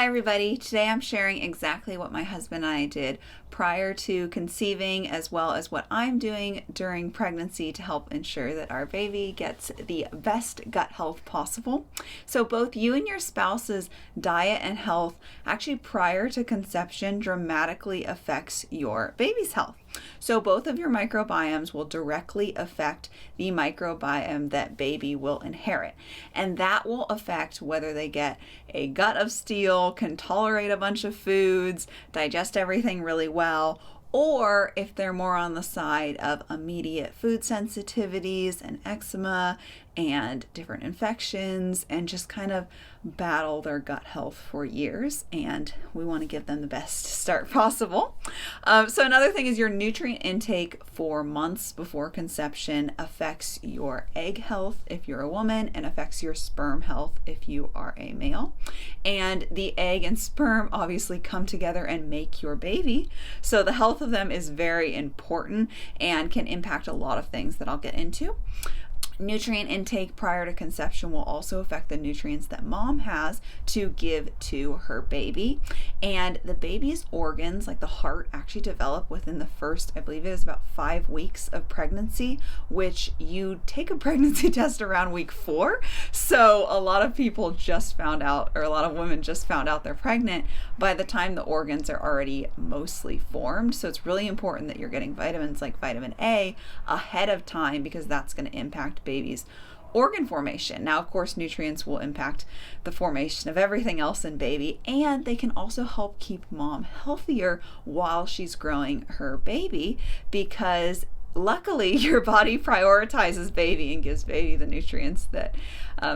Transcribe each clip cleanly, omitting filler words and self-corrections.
Hi everybody, today I'm sharing exactly what my husband and I did prior to conceiving, as well as what I'm doing during pregnancy to help ensure that our baby gets the best gut health possible. So both you and your spouse's diet and health actually prior to conception dramatically affects your baby's health. So both of your microbiomes will directly affect the microbiome that baby will inherit. And that will affect whether they get a gut of steel, can tolerate a bunch of foods, digest everything really well, or if they're more on the side of immediate food sensitivities and eczema and different infections and just kind of battle their gut health for years. And we want to give them the best start possible. So another thing is your nutrient intake for months before conception affects your egg health if you're a woman and affects your sperm health if you are a male. And the egg and sperm obviously come together and make your baby. So the health of them is very important and can impact a lot of things that I'll get into. Nutrient intake prior to conception will also affect the nutrients that mom has to give to her baby. And the baby's organs, like the heart, actually develop within the first, I believe it is about 5 weeks of pregnancy, which you take a pregnancy test around week 4. So a lot of people just found out, or a lot of women just found out they're pregnant by the time the organs are already mostly formed. So it's really important that you're getting vitamins like vitamin A ahead of time, because that's going to impact baby's organ formation. Now, of course, nutrients will impact the formation of everything else in baby, and they can also help keep mom healthier while she's growing her baby, because luckily your body prioritizes baby and gives baby the nutrients that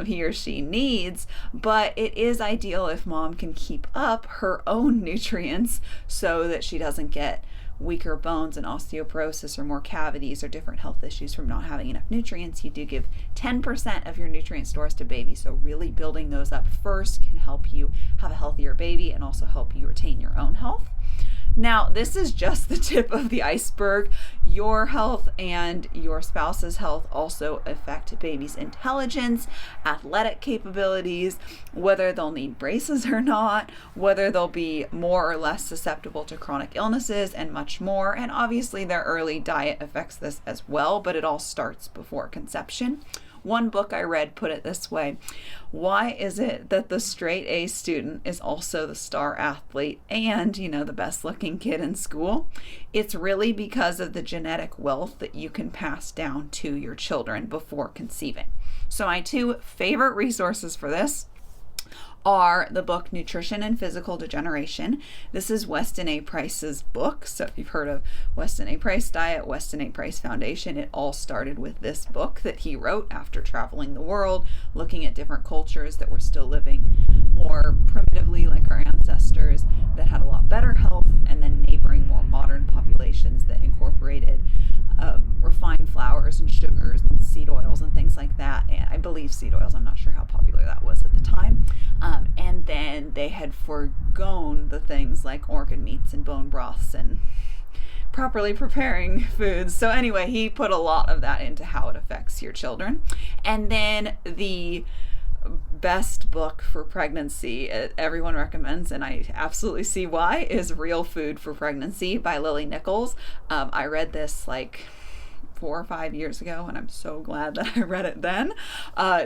he or she needs. But it is ideal if mom can keep up her own nutrients so that she doesn't get weaker bones and osteoporosis or more cavities or different health issues from not having enough nutrients. You do give 10% of your nutrient stores to baby, so really building those up first can help you have a healthier baby and also help you retain your own health. Now, this is just the tip of the iceberg. Your health and your spouse's health also affect baby's intelligence, athletic capabilities, whether they'll need braces or not, whether they'll be more or less susceptible to chronic illnesses, and much more. And obviously their early diet affects this as well, but it all starts before conception. One book I read put it this way: why is it that the straight A student is also the star athlete and, the best looking kid in school? It's really because of the genetic wealth that you can pass down to your children before conceiving. So my 2 favorite resources for this are the book Nutrition and Physical Degeneration. This is Weston A. Price's book. So if you've heard of Weston A. Price Diet, Weston A. Price Foundation, it all started with this book that he wrote after traveling the world, looking at different cultures that were still living more primitively like our ancestors, that had a lot better health, and then neighboring more modern populations that incorporated refined flours and sugars and seed oils and things like that. And I believe seed oils, I'm not sure how popular that was at the time. And then they had forgone the things like organ meats and bone broths and properly preparing foods. So anyway, he put a lot of that into how it affects your children. And then the best book for pregnancy everyone recommends, and I absolutely see why, is Real Food for Pregnancy by Lily Nichols. I read this like 4 or 5 years ago, and I'm so glad that I read it then.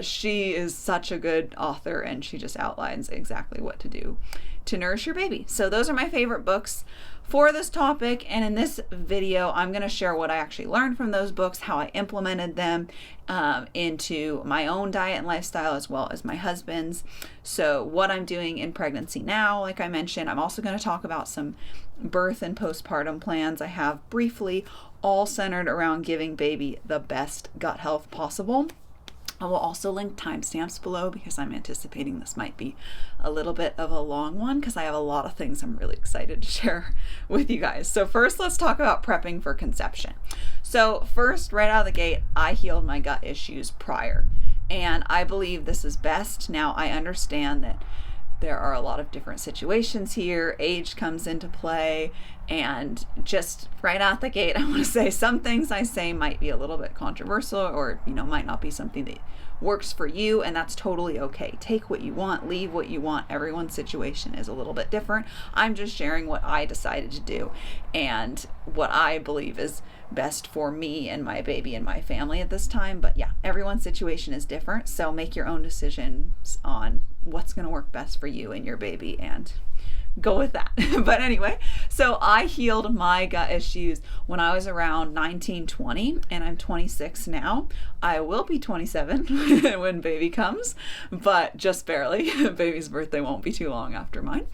She is such a good author, and she just outlines exactly what to do to nourish your baby. So those are my favorite books for this topic, and in this video I'm going to share what I actually learned from those books, how I implemented them into my own diet and lifestyle, as well as my husband's. So what I'm doing in pregnancy now, like I mentioned, I'm also going to talk about some birth and postpartum plans I have briefly, all centered around giving baby the best gut health possible. I will also link timestamps below, because I'm anticipating this might be a little bit of a long one, because I have a lot of things I'm really excited to share with you guys. So first, let's talk about prepping for conception. So first, right out of the gate, I healed my gut issues prior, and I believe this is best. Now, I understand that there are a lot of different situations here. Age comes into play, and just right out the gate, I want to say some things I say might be a little bit controversial, or might not be something that works for you, and that's totally okay. Take what you want, leave what you want. Everyone's situation is a little bit different. I'm just sharing what I decided to do and what I believe is best for me and my baby and my family at this time. But yeah, everyone's situation is different, so make your own decisions on what's going to work best for you and your baby and go with that. But anyway, so I healed my gut issues when I was around 19, 20, and I'm 26 now. I will be 27 when baby comes, but just barely. Baby's birthday won't be too long after mine.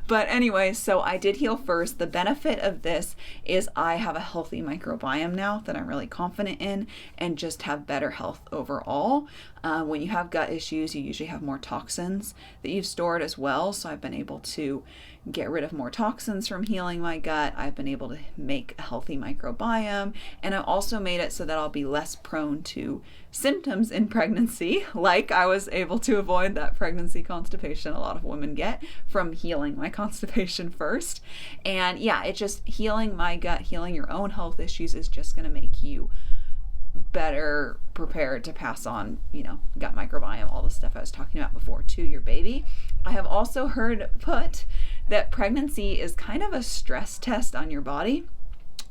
But anyway, so I did heal first. The benefit of this is I have a healthy microbiome now that I'm really confident in, and just have better health overall. When you have gut issues, you usually have more toxins that you've stored as well. So I've been able to get rid of more toxins from healing my gut. I've been able to make a healthy microbiome, and I've also made it so that I'll be less prone to symptoms in pregnancy, like I was able to avoid that pregnancy constipation a lot of women get from healing my constipation first. And yeah, it's just healing my gut, healing your own health issues is just going to make you better prepared to pass on, gut microbiome, all the stuff I was talking about before, to your baby. I have also heard put that pregnancy is kind of a stress test on your body.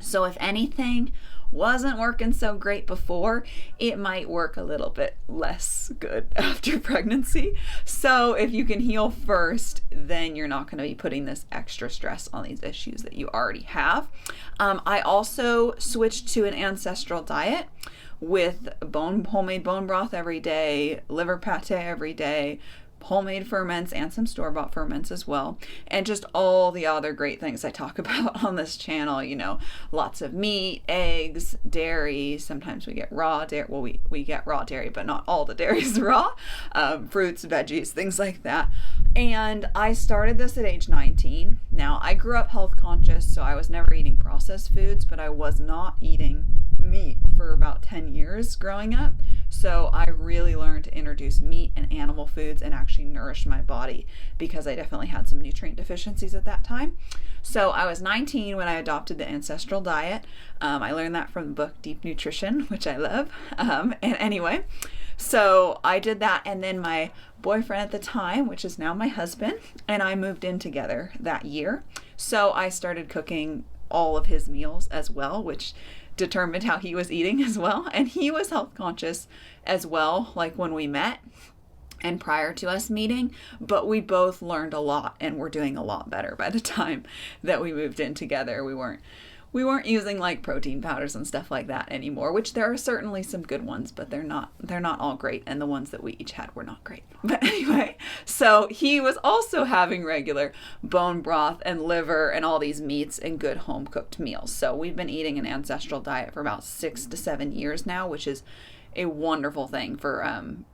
So if anything wasn't working so great before, it might work a little bit less good after pregnancy. So if you can heal first, then you're not going to be putting this extra stress on these issues that you already have. I also switched to an ancestral diet with homemade bone broth every day, liver pate every day, homemade ferments, and some store-bought ferments as well, and just all the other great things I talk about on this channel. Lots of meat, eggs, dairy. Sometimes we get raw dairy. Well, we get raw dairy, but not all the dairy is raw. Fruits, veggies, things like that. And I started this at age 19. Now, I grew up health conscious, so I was never eating processed foods, but I was not eating meat for about 10 years growing up. So I really learned to introduce meat and animal foods and actually nourish my body, because I definitely had some nutrient deficiencies at that time. So I was 19 when I adopted the ancestral diet. I learned that from the book Deep Nutrition, which I love. And anyway, so I did that, and then my boyfriend at the time, which is now my husband, and I moved in together that year. So I started cooking all of his meals as well, which determined how he was eating as well. And he was health conscious as well, like when we met and prior to us meeting, but we both learned a lot and were doing a lot better by the time that we moved in together. We weren't using like protein powders and stuff like that anymore, which there are certainly some good ones, but they're not all great, and the ones that we each had were not great. But anyway, so he was also having regular bone broth and liver and all these meats and good home cooked meals. So we've been eating an ancestral diet for about 6 to 7 years now, which is a wonderful thing for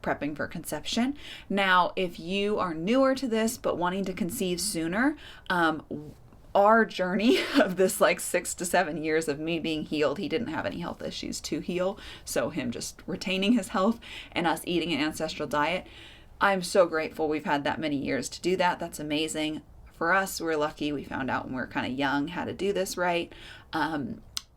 prepping for conception. Now, if you are newer to this but wanting to conceive sooner, our journey of this 6 to 7 years of me being healed, he didn't have any health issues to heal, so him just retaining his health and us eating an ancestral diet, I'm so grateful we've had that many years to do that. That's amazing. For us, we're lucky. We found out when we were kind of young how to do this right.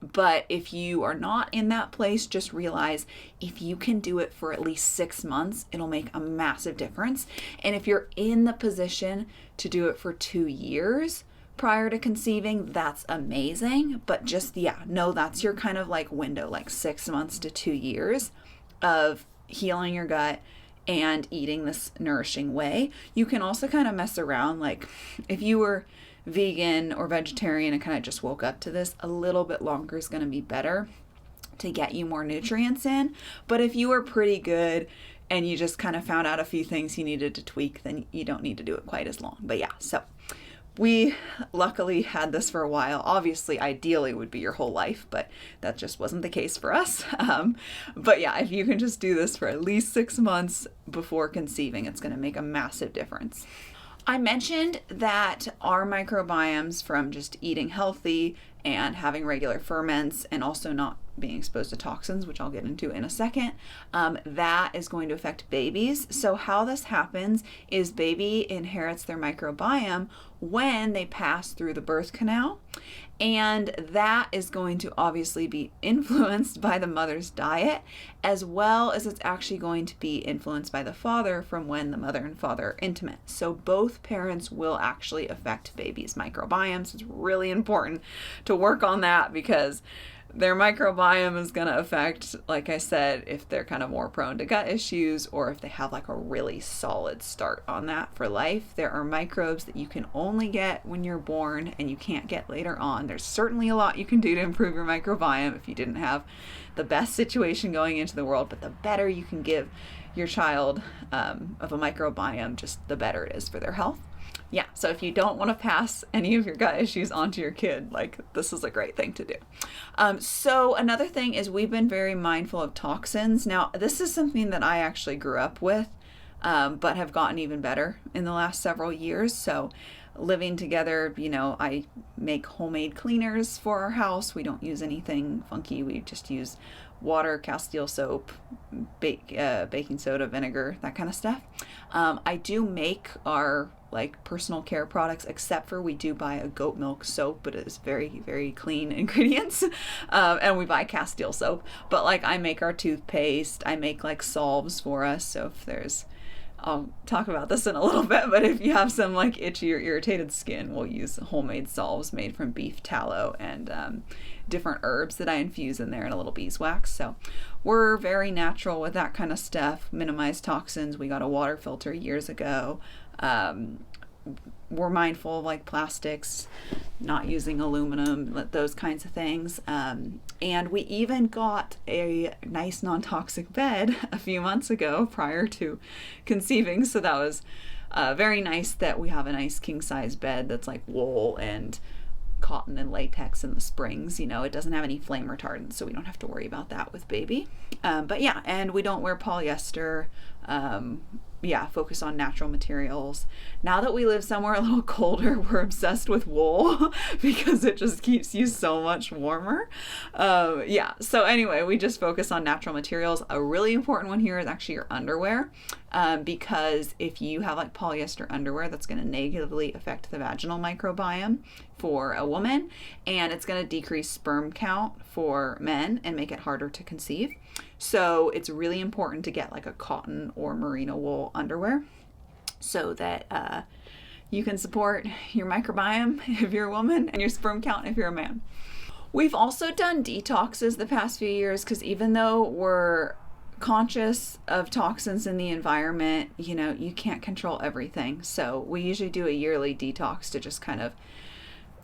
But if you are not in that place, just realize if you can do it for at least 6 months, it'll make a massive difference. And if you're in the position to do it for 2 years prior to conceiving, that's amazing. But just, know that's your kind of window, 6 months to 2 years of healing your gut and eating this nourishing way. You can also kind of mess around. If you were vegan or vegetarian and kind of just woke up to this, a little bit longer is going to be better to get you more nutrients in. But if you were pretty good and you just kind of found out a few things you needed to tweak, then you don't need to do it quite as long. But so we luckily had this for a while. Obviously, ideally would be your whole life, but that just wasn't the case for us. But if you can just do this for at least 6 months before conceiving, it's going to make a massive difference. I mentioned that our microbiomes from just eating healthy and having regular ferments and also not being exposed to toxins, which I'll get into in a second, that is going to affect babies. So how this happens is baby inherits their microbiome when they pass through the birth canal, and that is going to obviously be influenced by the mother's diet, as well as it's actually going to be influenced by the father from when the mother and father are intimate. So both parents will actually affect babies' microbiomes. It's really important to work on that because their microbiome is going to affect, like I said, if they're kind of more prone to gut issues or if they have like a really solid start on that for life. There are microbes that you can only get when you're born and you can't get later on. There's certainly a lot you can do to improve your microbiome if you didn't have the best situation going into the world, but the better you can give your child of a microbiome, just the better it is for their health. Yeah, so if you don't want to pass any of your gut issues onto your kid, like this is a great thing to do. So another thing is we've been very mindful of toxins. Now, this is something that I actually grew up with, but have gotten even better in the last several years. So living together, I make homemade cleaners for our house. We don't use anything funky. We just use water, Castile soap, baking soda, vinegar, that kind of stuff. I do make our personal care products, except for we do buy a goat milk soap, but it is very, very clean ingredients. And we buy Castile soap, but I make our toothpaste. I make salves for us. So if there's, I'll talk about this in a little bit, but if you have some itchy or irritated skin, we'll use homemade salves made from beef tallow and different herbs that I infuse in there and a little beeswax. So we're very natural with that kind of stuff, minimize toxins. We got a water filter years ago. We're mindful of plastics, not using aluminum, those kinds of things. And we even got a nice non-toxic bed a few months ago prior to conceiving. So that was very nice that we have a nice king size bed that's wool and cotton and latex in the springs. It doesn't have any flame retardants, so we don't have to worry about that with baby. But yeah, and we don't wear polyester. Focus on natural materials. Now that we live somewhere a little colder, we're obsessed with wool because it just keeps you so much warmer. So anyway, we just focus on natural materials. A really important one here is actually your underwear, because if you have polyester underwear, that's going to negatively affect the vaginal microbiome for a woman, and it's going to decrease sperm count for men and make it harder to conceive. So it's really important to get a cotton or merino wool underwear so that you can support your microbiome if you're a woman and your sperm count if you're a man. We've also done detoxes the past few years because even though we're conscious of toxins in the environment, you can't control everything. So we usually do a yearly detox to just kind of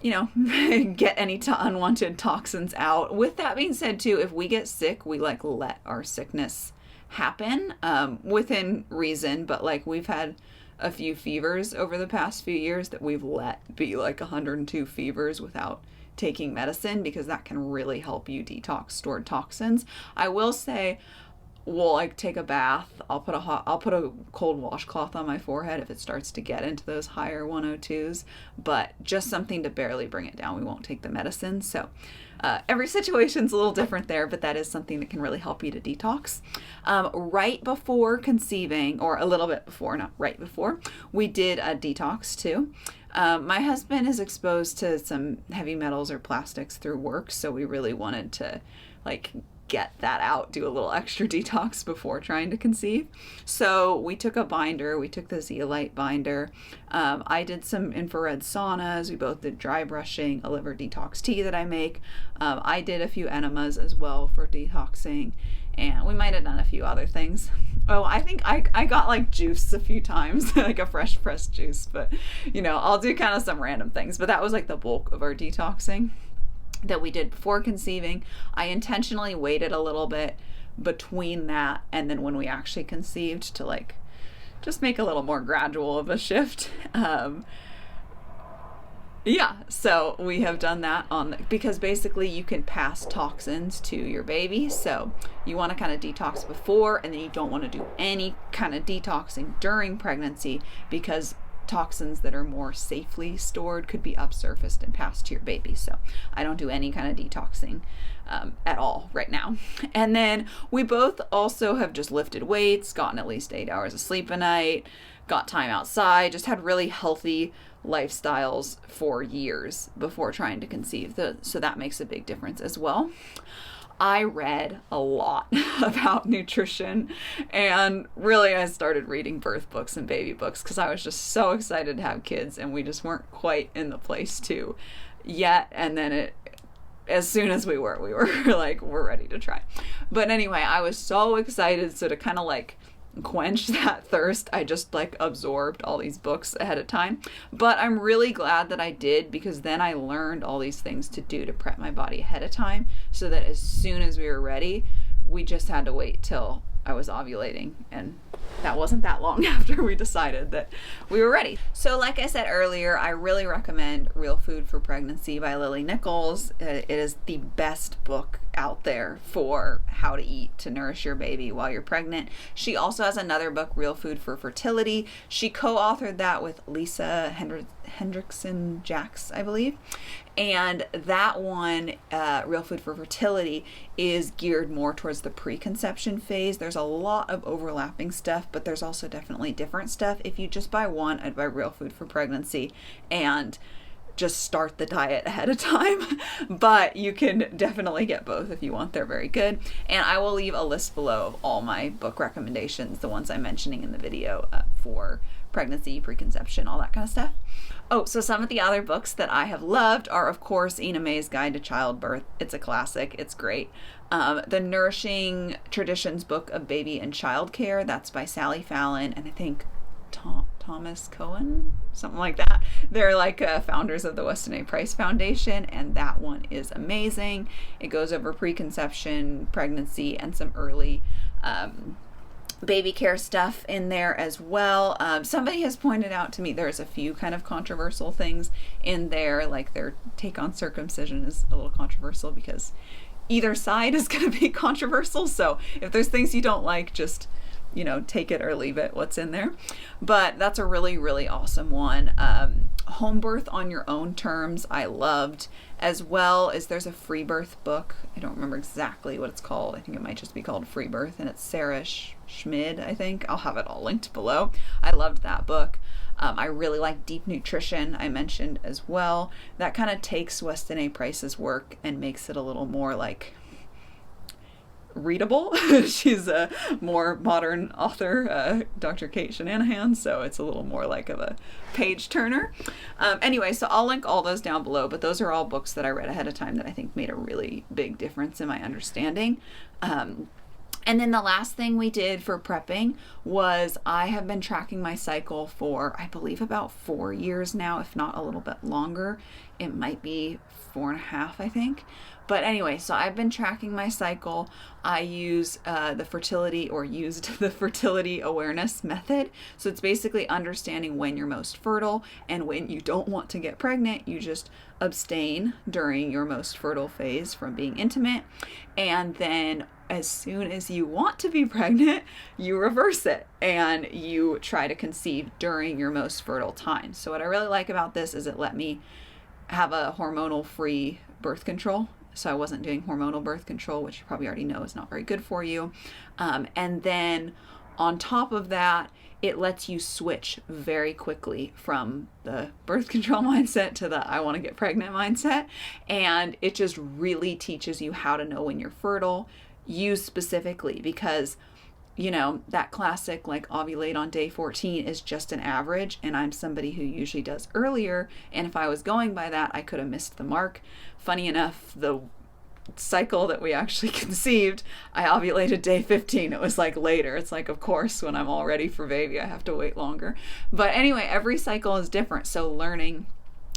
get any unwanted toxins out. With that being said too, if we get sick, we let our sickness happen within reason, but we've had a few fevers over the past few years that we've let be 102 fevers without taking medicine, because that can really help you detox stored toxins. I will say, we'll take a bath. I'll put a cold washcloth on my forehead if it starts to get into those higher 102s, but just something to barely bring it down. We won't take the medicine. So every situation's a little different there, but that is something that can really help you to detox. Right before conceiving, or a little bit before, not right before, we did a detox too. My husband is exposed to some heavy metals or plastics through work, so we really wanted to get that out, do a little extra detox before trying to conceive. So we took a binder, we took the zeolite binder. I did some infrared saunas. We both did dry brushing, a liver detox tea that I make. I did a few enemas as well for detoxing, and we might have done a few other things. Oh, I think I got juice a few times, a fresh pressed juice, but I'll do kind of some random things. But that was the bulk of our detoxing that we did before conceiving. I intentionally waited a little bit between that and then when we actually conceived to just make a little more gradual of a shift. So we have done that because basically you can pass toxins to your baby. So you want to kind of detox before, and then you don't want to do any kind of detoxing during pregnancy, because toxins that are more safely stored could be upsurfaced and passed to your baby. So I don't do any kind of detoxing at all right now. And then we both also have just lifted weights, gotten at least 8 hours of sleep a night, got time outside, just had really healthy lifestyles for years before trying to conceive. So that makes a big difference as well. I read a lot about nutrition, and really I started reading birth books and baby books because I was just so excited to have kids, and we just weren't quite in the place to yet. And then as soon as we were like, we're ready to try. But anyway, I was so excited. So to kind of like quench that thirst, I just like absorbed all these books ahead of time. But I'm really glad that I did, because then I learned all these things to do to prep my body ahead of time, so that as soon as we were ready, we just had to wait till I was ovulating, and that wasn't that long after we decided that we were ready. So like I said earlier, I really recommend Real Food for Pregnancy by Lily Nichols. It is the best book out there for how to eat to nourish your baby while you're pregnant. She also has another book, Real Food for Fertility. She co-authored that with Lisa Hendrickson Jacks, I believe. And that one, Real Food for Fertility, is geared more towards the preconception phase. There's a lot of overlapping stuff, but there's also definitely different stuff. If you just buy one, I'd buy Real Food for Pregnancy and just start the diet ahead of time. But you can definitely get both if you want. They're very good. And I will leave a list below of all my book recommendations, the ones I'm mentioning in the video, for pregnancy, preconception, all that kind of stuff. Oh, so some of the other books that I have loved are, of course, Ina May's Guide to Childbirth. It's a classic. It's great. The Nourishing Traditions Book of Baby and Child Care, that's by Sally Fallon, and I think Thomas Cohen, something like that. They're like founders of the Weston A. Price Foundation, and that one is amazing. It goes over preconception, pregnancy, and some early baby care stuff in there as well. Somebody has pointed out to me there's a few kind of controversial things in there, like their take on circumcision is a little controversial because either side is going to be controversial. So if there's things you don't like, just take it or leave it, what's in there. But that's a really, really awesome one. Home birth on your own terms, I loved, as well as there's a free birth book. I don't remember exactly what it's called. I think it might just be called Free Birth, and it's Sarah Schmid, I think. I'll have it all linked below. I loved that book. I really like Deep Nutrition, I mentioned as well. That kind of takes Weston A. Price's work and makes it a little more like readable. She's a more modern author, Dr. Kate Shanahan, so it's a little more like of a page turner. Anyway, so I'll link all those down below, but those are all books that I read ahead of time that I think made a really big difference in my understanding. And then the last thing we did for prepping was I have been tracking my cycle for, I believe, about 4 years now, if not a little bit longer. It might be 4.5, I think. But anyway, so I've been tracking my cycle. I used the fertility awareness method. So it's basically understanding when you're most fertile, and when you don't want to get pregnant, you just abstain during your most fertile phase from being intimate. And then as soon as you want to be pregnant, you reverse it and you try to conceive during your most fertile time. So what I really like about this is it let me have a hormonal-free birth control. So I wasn't doing hormonal birth control, which you probably already know is not very good for you. And then on top of that, it lets you switch very quickly from the birth control mindset to the I want to get pregnant mindset. And it just really teaches you how to know when you're fertile, you specifically, because that classic like ovulate on day 14 is just an average, and I'm somebody who usually does earlier, and if I was going by that, I could have missed the mark. Funny enough, the cycle that we actually conceived, I ovulated day 15. It was like later. It's like, of course, when I'm all ready for baby, I have to wait longer. But anyway, every cycle is different, so learning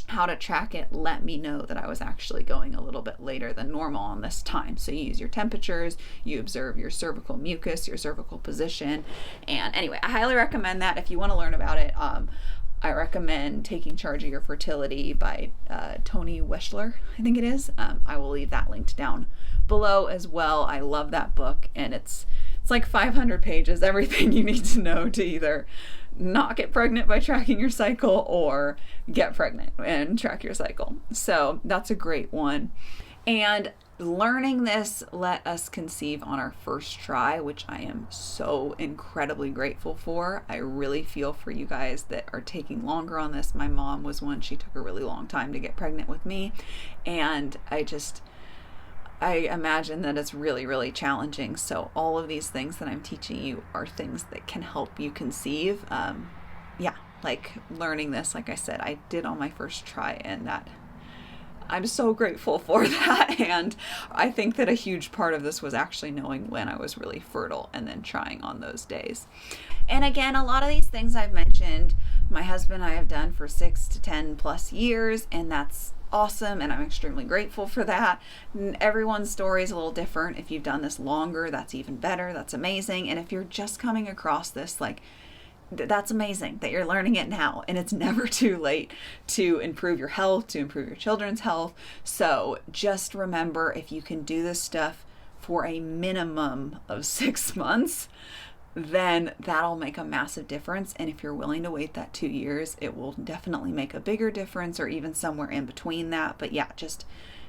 how to track it let me know that I was actually going a little bit later than normal on this time. So you use your temperatures, you observe your cervical mucus, your cervical position. And anyway, I highly recommend that. If you want to learn about it, I recommend Taking Charge of Your Fertility by Toni Weschler, I think it is. I will leave that linked down below as well. I love that book, and it's like 500 pages, everything you need to know to either not get pregnant by tracking your cycle, or get pregnant and track your cycle. So that's a great one. And learning this let us conceive on our first try, which I am so incredibly grateful for. I really feel for you guys that are taking longer on this. My mom was one, she took a really long time to get pregnant with me. And I imagine that it's really, really challenging. So all of these things that I'm teaching you are things that can help you conceive. Like learning this, like I said, I did on my first try, and that I'm so grateful for that. And I think that a huge part of this was actually knowing when I was really fertile and then trying on those days. And again, a lot of these things I've mentioned, my husband and I have done for 6 to 10 plus years, and that's awesome, and I'm extremely grateful for that. And everyone's story is a little different. If you've done this longer, that's even better. That's amazing. And if you're just coming across this, like, that's amazing that you're learning it now, and it's never too late to improve your health, to improve your children's health. So just remember, if you can do this stuff for a minimum of 6 months, then that'll make a massive difference. And if you're willing to wait that 2 years, it will definitely make a bigger difference, or even somewhere in between that. But yeah, just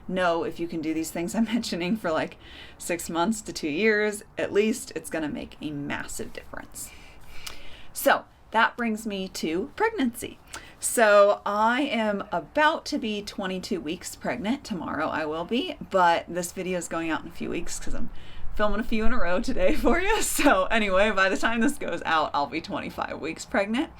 know if you can do these things I'm mentioning for like 6 months to 2 years, at least, it's going to make a massive difference. So that brings me to pregnancy. So I am about to be 22 weeks pregnant. Tomorrow I will be, but this video is going out in a few weeks because I'm filming a few in a row today for you. So anyway, by the time this goes out, I'll be 25 weeks pregnant.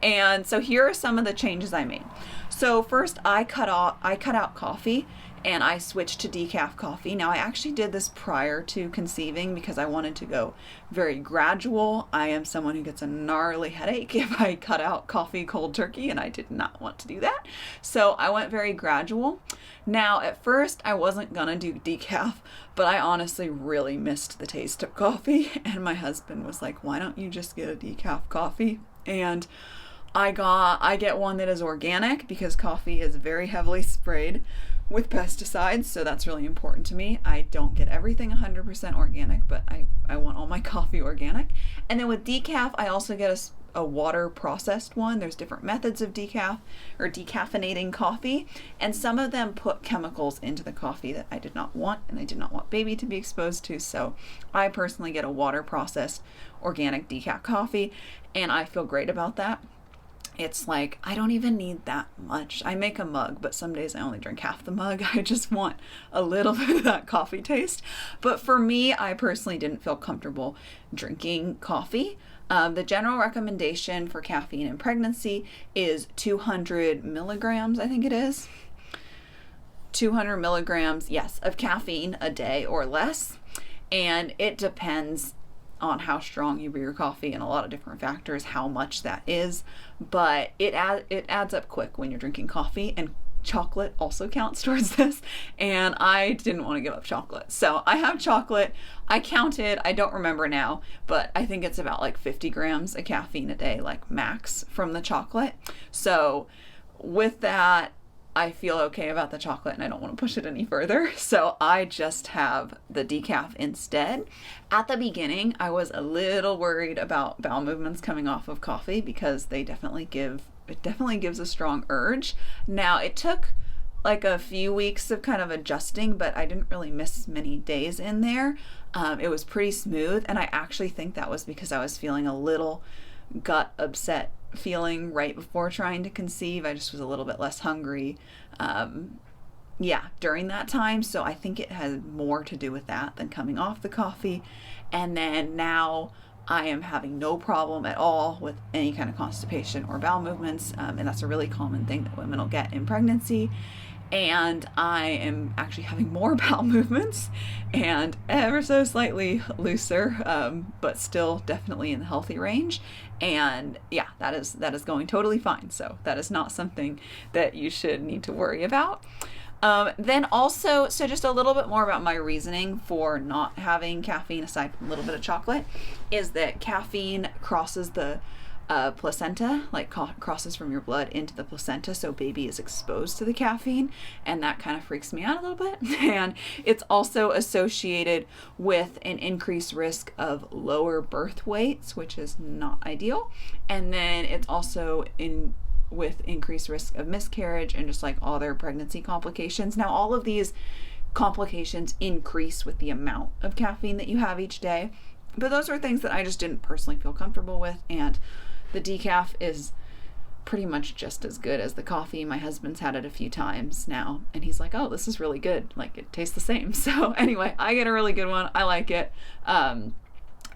And so here are some of the changes I made. So first, I cut out coffee, and I switched to decaf coffee. Now, I actually did this prior to conceiving because I wanted to go very gradual. I am someone who gets a gnarly headache if I cut out coffee cold turkey, and I did not want to do that. So I went very gradual. Now, at first, I wasn't gonna do decaf, but I honestly really missed the taste of coffee. And my husband was like, why don't you just get a decaf coffee? And I get one that is organic because coffee is very heavily sprayed with pesticides, so that's really important to me. I don't get everything 100% organic, but I want all my coffee organic. And then with decaf, I also get a water processed one. There's different methods of decaf or decaffeinating coffee, and some of them put chemicals into the coffee that I did not want, and I did not want baby to be exposed to. So I personally get a water processed organic decaf coffee, and I feel great about that. It's like, I don't even need that much. I make a mug, but some days I only drink half the mug. I just want a little bit of that coffee taste. But for me, I personally didn't feel comfortable drinking coffee. The general recommendation for caffeine in pregnancy is 200 milligrams, I think it is. 200 milligrams, yes, of caffeine a day or less. And it depends on how strong you brew your coffee and a lot of different factors, how much that is, but it adds up quick when you're drinking coffee. And chocolate also counts towards this, and I didn't want to give up chocolate, so I have chocolate. I counted, I don't remember now, but I think it's about like 50 grams of caffeine a day, like max, from the chocolate. So with that, I feel okay about the chocolate, and I don't want to push it any further. So I just have the decaf instead. At the beginning, I was a little worried about bowel movements coming off of coffee because it definitely gives a strong urge. Now, it took like a few weeks of kind of adjusting, but I didn't really miss many days in there. It was pretty smooth, and I actually think that was because I was feeling a little gut upset feeling right before trying to conceive. I just was a little bit less hungry during that time, so I think it has more to do with that than coming off the coffee. And then now I am having no problem at all with any kind of constipation or bowel movements, and that's a really common thing that women will get in pregnancy. And I am actually having more bowel movements and ever so slightly looser, but still definitely in the healthy range. And yeah, that is going totally fine. So that is not something that you should need to worry about. Then also, so just a little bit more about my reasoning for not having caffeine aside from a little bit of chocolate, is that caffeine crosses the placenta, like crosses from your blood into the placenta, so baby is exposed to the caffeine, and that kind of freaks me out a little bit. And it's also associated with an increased risk of lower birth weights, which is not ideal. And then it's also with increased risk of miscarriage and just like all their pregnancy complications. Now, all of these complications increase with the amount of caffeine that you have each day, but those are things that I just didn't personally feel comfortable with. And the decaf is pretty much just as good as the coffee. My husband's had it a few times now, and he's like, oh, this is really good. Like, it tastes the same. So anyway, I get a really good one. I like it.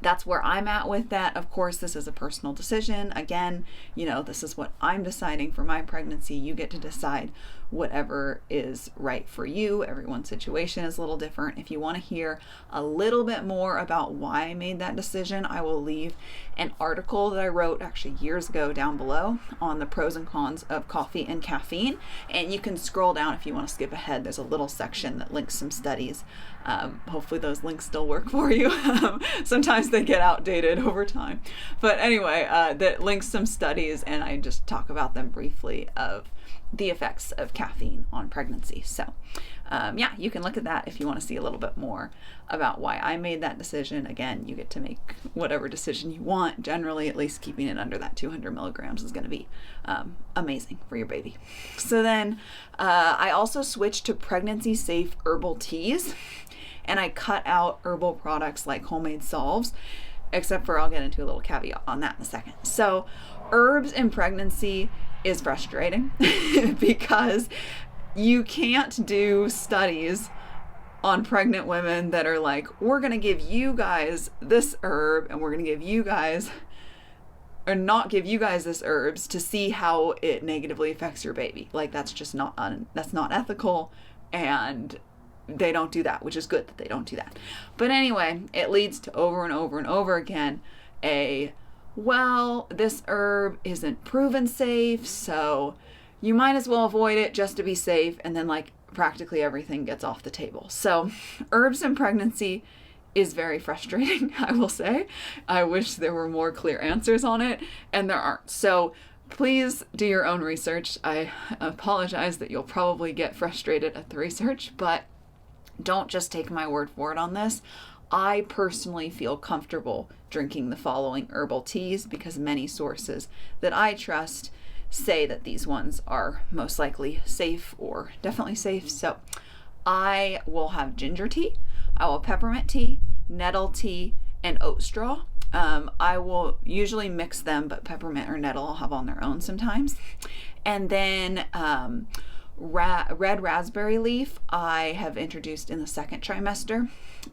That's where I'm at with that. Of course, this is a personal decision. Again, this is what I'm deciding for my pregnancy. You get to decide whatever is right for you. Everyone's situation is a little different. If you want to hear a little bit more about why I made that decision, I will leave an article that I wrote actually years ago down below on the pros and cons of coffee and caffeine. And you can scroll down if you want to skip ahead. There's a little section that links some studies. Hopefully those links still work for you. Sometimes they get outdated over time. But anyway, that links some studies, and I just talk about them briefly of the effects of caffeine on pregnancy. So you can look at that if you want to see a little bit more about why I made that decision. Again, you get to make whatever decision you want. Generally, at least keeping it under that 200 milligrams is going to be amazing for your baby. So then I also switched to pregnancy safe herbal teas, and I cut out herbal products like homemade salves, except for, I'll get into a little caveat on that in a second. So herbs in pregnancy is frustrating because you can't do studies on pregnant women that are like, we're going to give you guys this herb and we're going to give you guys, or not give you guys this herbs to see how it negatively affects your baby. Like, that's just that's not ethical, and they don't do that, which is good that they don't do that. But anyway, it leads to over and over and over again this herb isn't proven safe, so you might as well avoid it just to be safe, and then like practically everything gets off the table. So herbs in pregnancy is very frustrating, I will say. I wish there were more clear answers on it, and there aren't. So please do your own research. I apologize that you'll probably get frustrated at the research, but don't just take my word for it on this. I personally feel comfortable drinking the following herbal teas because many sources that I trust say that these ones are most likely safe or definitely safe. So I will have ginger tea, I will have peppermint tea, nettle tea, and oat straw. I will usually mix them, but peppermint or nettle I'll have on their own sometimes. And then red raspberry leaf I have introduced in the second trimester,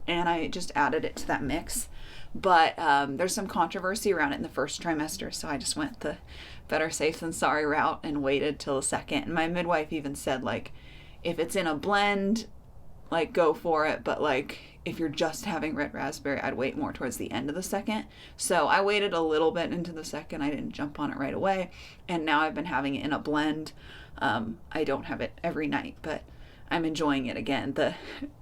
and I just added it to that mix. But there's some controversy around it in the first trimester, so I just went the better safe than sorry route and waited till the second. And my midwife even said, like, if it's in a blend, like, go for it, but like if you're just having red raspberry, I'd wait more towards the end of the second. So I waited a little bit into the second. I didn't jump on it right away, and now I've been having it in a blend. I don't have it every night, but I'm enjoying it again. The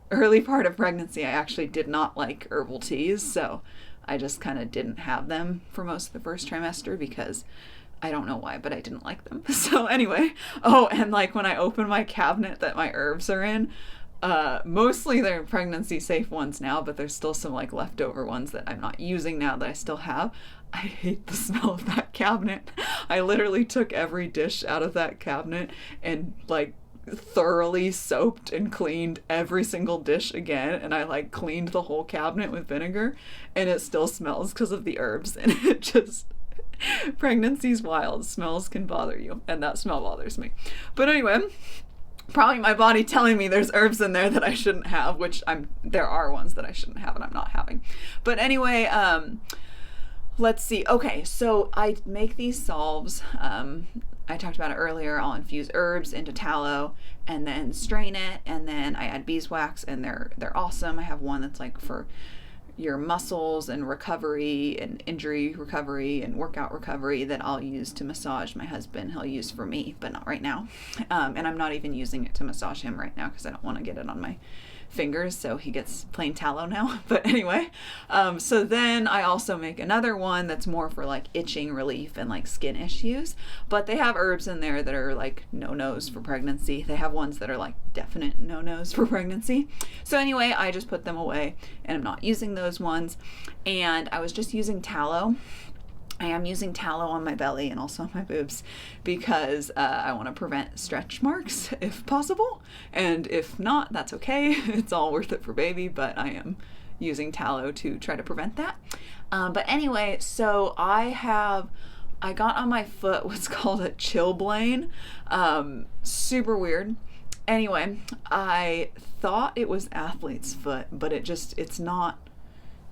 early part of pregnancy, I actually did not like herbal teas, so I just kind of didn't have them for most of the first trimester because I don't know why, but I didn't like them. So anyway, and like when I open my cabinet that my herbs are in, mostly they're pregnancy safe ones now, but there's still some like leftover ones that I'm not using now that I still have. I hate the smell of that cabinet. I literally took every dish out of that cabinet and like thoroughly soaped and cleaned every single dish again, and I like cleaned the whole cabinet with vinegar, and it still smells because of the herbs. And it just, pregnancy's wild. Smells can bother you, and that smell bothers me. But anyway, probably my body telling me there's herbs in there that I shouldn't have, which there are ones that I shouldn't have and I'm not having. But anyway, let's see. Okay, so I make these salves. I talked about it earlier. I'll infuse herbs into tallow and then strain it, and then I add beeswax, and they're awesome. I have one that's like for your muscles and recovery and injury recovery and workout recovery that I'll use to massage my husband. He'll use for me, but not right now. And I'm not even using it to massage him right now because I don't want to get it on my fingers, so he gets plain tallow now. But anyway, so then I also make another one that's more for like itching relief and like skin issues, but they have herbs in there that are like no-nos for pregnancy. They have ones that are like definite no-nos for pregnancy. So anyway, I just put them away and I'm not using those ones, and I was just using tallow. I am using tallow on my belly and also on my boobs because I want to prevent stretch marks if possible. And if not, that's okay. It's all worth it for baby, but I am using tallow to try to prevent that. But anyway, so I got on my foot what's called a chilblain. Super weird. Anyway, I thought it was athlete's foot, but it's not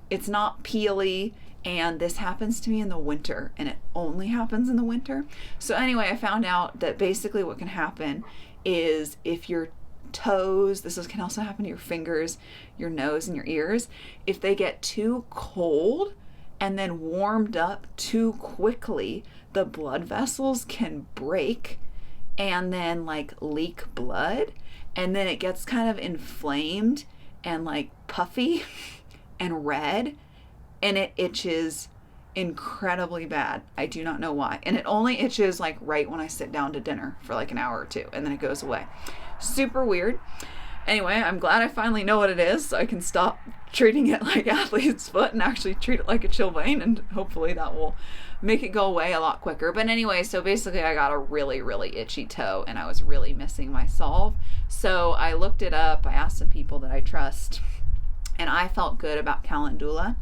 peely. And this happens to me in the winter, and it only happens in the winter. So anyway, I found out that basically what can happen is if your toes, can also happen to your fingers, your nose, and your ears, if they get too cold and then warmed up too quickly, the blood vessels can break and then like leak blood, and then it gets kind of inflamed and like puffy and red. And it itches incredibly bad. I do not know why. And it only itches like right when I sit down to dinner for like an hour or two, and then it goes away. Super weird. Anyway, I'm glad I finally know what it is, so I can stop treating it like athlete's foot and actually treat it like a chilblain, and hopefully that will make it go away a lot quicker. But anyway, so basically I got a really, really itchy toe, and I was really missing my solve. So I looked it up. I asked some people that I trust, and I felt good about calendula.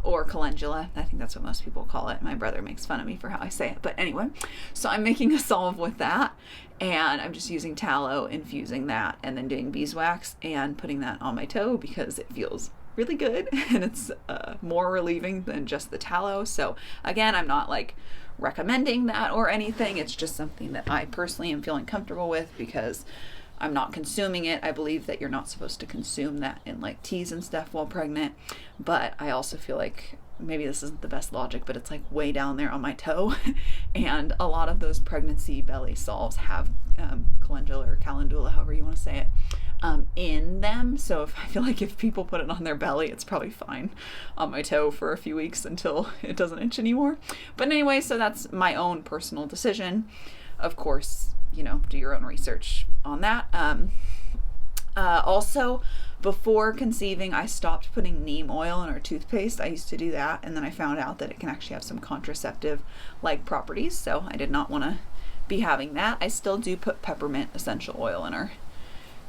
Or calendula, I think that's what most people call it. My brother makes fun of me for how I say it. But anyway, so I'm making a solve with that, and I'm just using tallow, infusing that, and then doing beeswax and putting that on my toe because it feels really good and it's more relieving than just the tallow. So again, I'm not like recommending that or anything. It's just something that I personally am feeling comfortable with because I'm not consuming it. I believe that you're not supposed to consume that in like teas and stuff while pregnant, but I also feel like maybe this isn't the best logic, but it's like way down there on my toe. And a lot of those pregnancy belly salves have calendula or calendula, however you want to say it, in them. So I feel like if people put it on their belly, it's probably fine on my toe for a few weeks until it doesn't itch anymore. But anyway, so that's my own personal decision. Of course, do your own research on that. Also, before conceiving, I stopped putting neem oil in our toothpaste. I used to do that, and then I found out that it can actually have some contraceptive-like properties, so I did not want to be having that. I still do put peppermint essential oil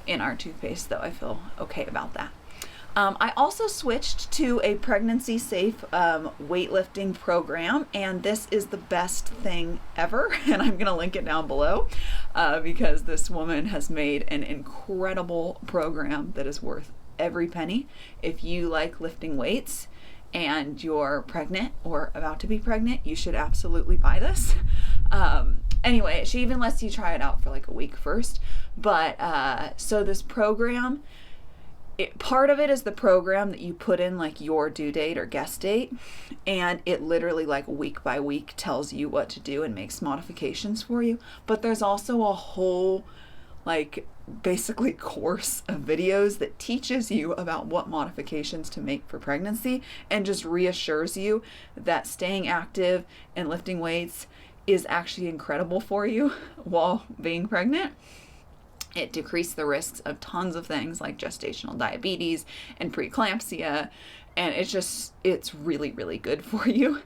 in our toothpaste, though. I feel okay about that. I also switched to a pregnancy-safe weightlifting program, and this is the best thing ever, and I'm going to link it down below because this woman has made an incredible program that is worth every penny. If you like lifting weights and you're pregnant or about to be pregnant, you should absolutely buy this. Anyway, she even lets you try it out for like a week first, but so this program, part of it is the program that you put in like your due date or guest date, and it literally like week by week tells you what to do and makes modifications for you. But there's also a whole like basically course of videos that teaches you about what modifications to make for pregnancy and just reassures you that staying active and lifting weights is actually incredible for you while being pregnant. It decreased the risks of tons of things like gestational diabetes and preeclampsia, and it's really, really good for you.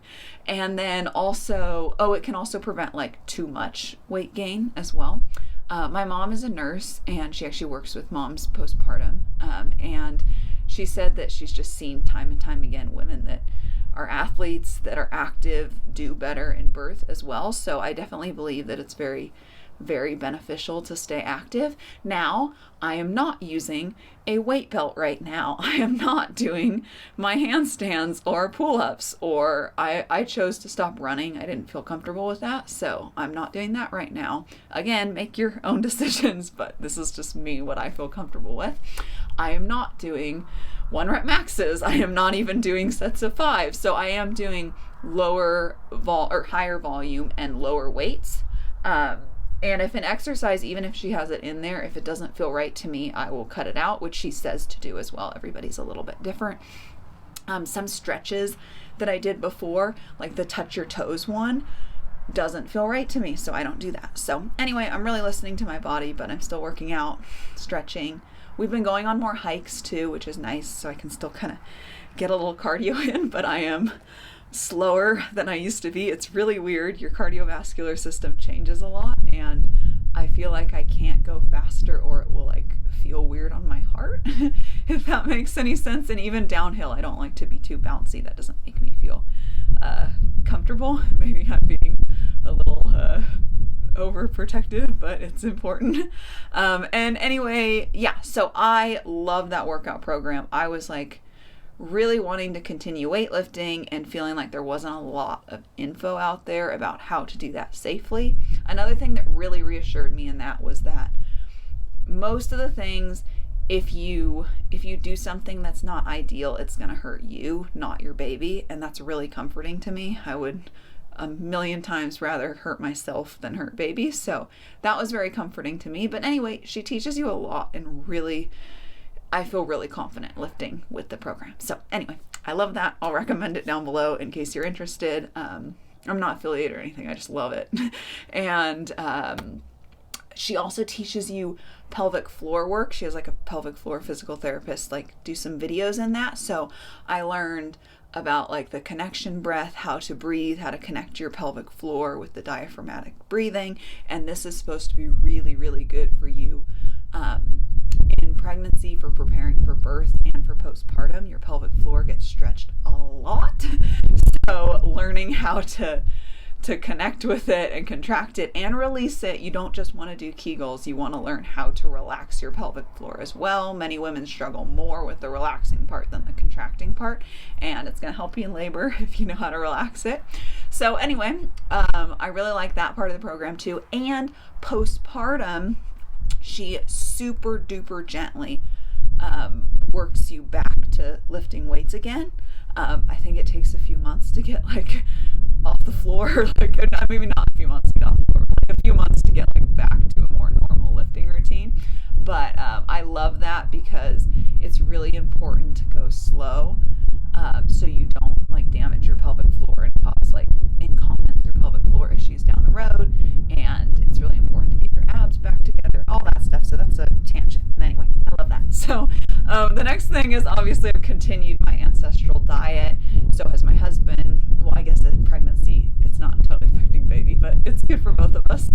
And then also, it can also prevent like too much weight gain as well. My mom is a nurse, and she actually works with moms postpartum, and she said that she's just seen time and time again women that are athletes that are active do better in birth as well. So I definitely believe that it's very, very beneficial to stay active. Now, I am not using a weight belt right now. I am not doing my handstands or pull-ups, or I chose to stop running. I didn't feel comfortable with that, so I'm not doing that right now. Again, make your own decisions, but this is just me, what I feel comfortable with. I am not doing 1-rep maxes. I am not even doing sets of 5. So I am doing higher volume and lower weights. And if an exercise, even if she has it in there, if it doesn't feel right to me, I will cut it out, which she says to do as well. Everybody's a little bit different. Some stretches that I did before, like the touch your toes one, doesn't feel right to me, so I don't do that. So anyway, I'm really listening to my body, but I'm still working out, stretching. We've been going on more hikes too, which is nice, so I can still kind of get a little cardio in, but I am slower than I used to be. It's really weird. Your cardiovascular system changes a lot, and I feel like I can't go faster or it will like feel weird on my heart, if that makes any sense. And even downhill, I don't like to be too bouncy. That doesn't make me feel comfortable. Maybe I'm being a little overprotective, but it's important. And anyway, yeah, so I love that workout program. I was like really wanting to continue weightlifting and feeling like there wasn't a lot of info out there about how to do that safely. Another thing that really reassured me in that was that most of the things, if you do something that's not ideal, it's going to hurt you, not your baby. And that's really comforting to me. I would a million times rather hurt myself than hurt baby. So that was very comforting to me. But anyway, she teaches you a lot, and really, I feel really confident lifting with the program. So anyway, I love that. I'll recommend it down below in case you're interested. I'm not affiliated or anything. I just love it. And she also teaches you pelvic floor work. She has like a pelvic floor physical therapist, like do some videos in that. So I learned about like the connection breath, how to breathe, how to connect your pelvic floor with the diaphragmatic breathing. And this is supposed to be really, really good for you in pregnancy, for preparing for birth, and for postpartum. Your pelvic floor gets stretched a lot. So learning how to connect with it and contract it and release it. You don't just want to do Kegels. You want to learn how to relax your pelvic floor as well. Many women struggle more with the relaxing part than the contracting part, and it's going to help you in labor if you know how to relax it. So anyway, I really like that part of the program too. And postpartum, she super duper gently works you back to lifting weights again. I think it takes a few months to get like off the floor, like maybe not a few months to get off the floor, but like a few months to get like back to a more normal lifting routine. But I love that because it's really important to go slow, so you don't like damage your pelvic floor and cause like incontinence or pelvic floor issues down the road. And it's really important to get your abs back together, all that stuff. So that's a tangent. But anyway, I love that. So the next thing is obviously I've continued my ancestral diet. So has my husband. Well, I guess in pregnancy, it's not totally affecting baby, but it's good for both of us.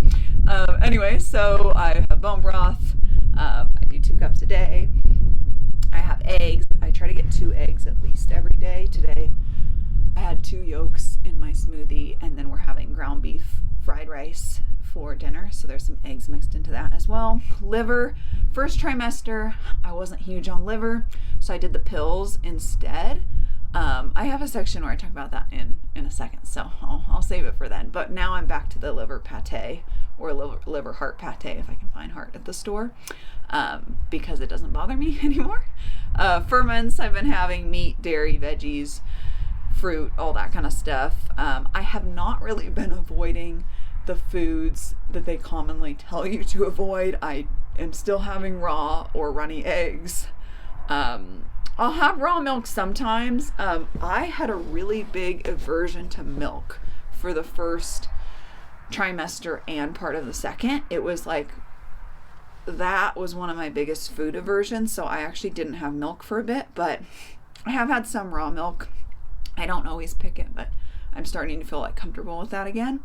Anyway, so I have bone broth. I do 2 cups a day. I have eggs. I try to get 2 eggs at least every day. Today, I had 2 yolks in my smoothie, and then we're having ground beef fried rice for dinner. So there's some eggs mixed into that as well. Liver. First trimester, I wasn't huge on liver, so I did the pills instead. I have a section where I talk about that in a second, so I'll save it for then. But now I'm back to the liver pate, or liver heart pate if I can find heart at the store, because it doesn't bother me anymore. Ferments, I've been having meat, dairy, veggies, fruit, all that kind of stuff. I have not really been avoiding the foods that they commonly tell you to avoid. I am still having raw or runny eggs. I'll have raw milk sometimes. I had a really big aversion to milk for the first trimester and part of the second. It was like, that was one of my biggest food aversions. So I actually didn't have milk for a bit, but I have had some raw milk. I don't always pick it, but I'm starting to feel like comfortable with that again.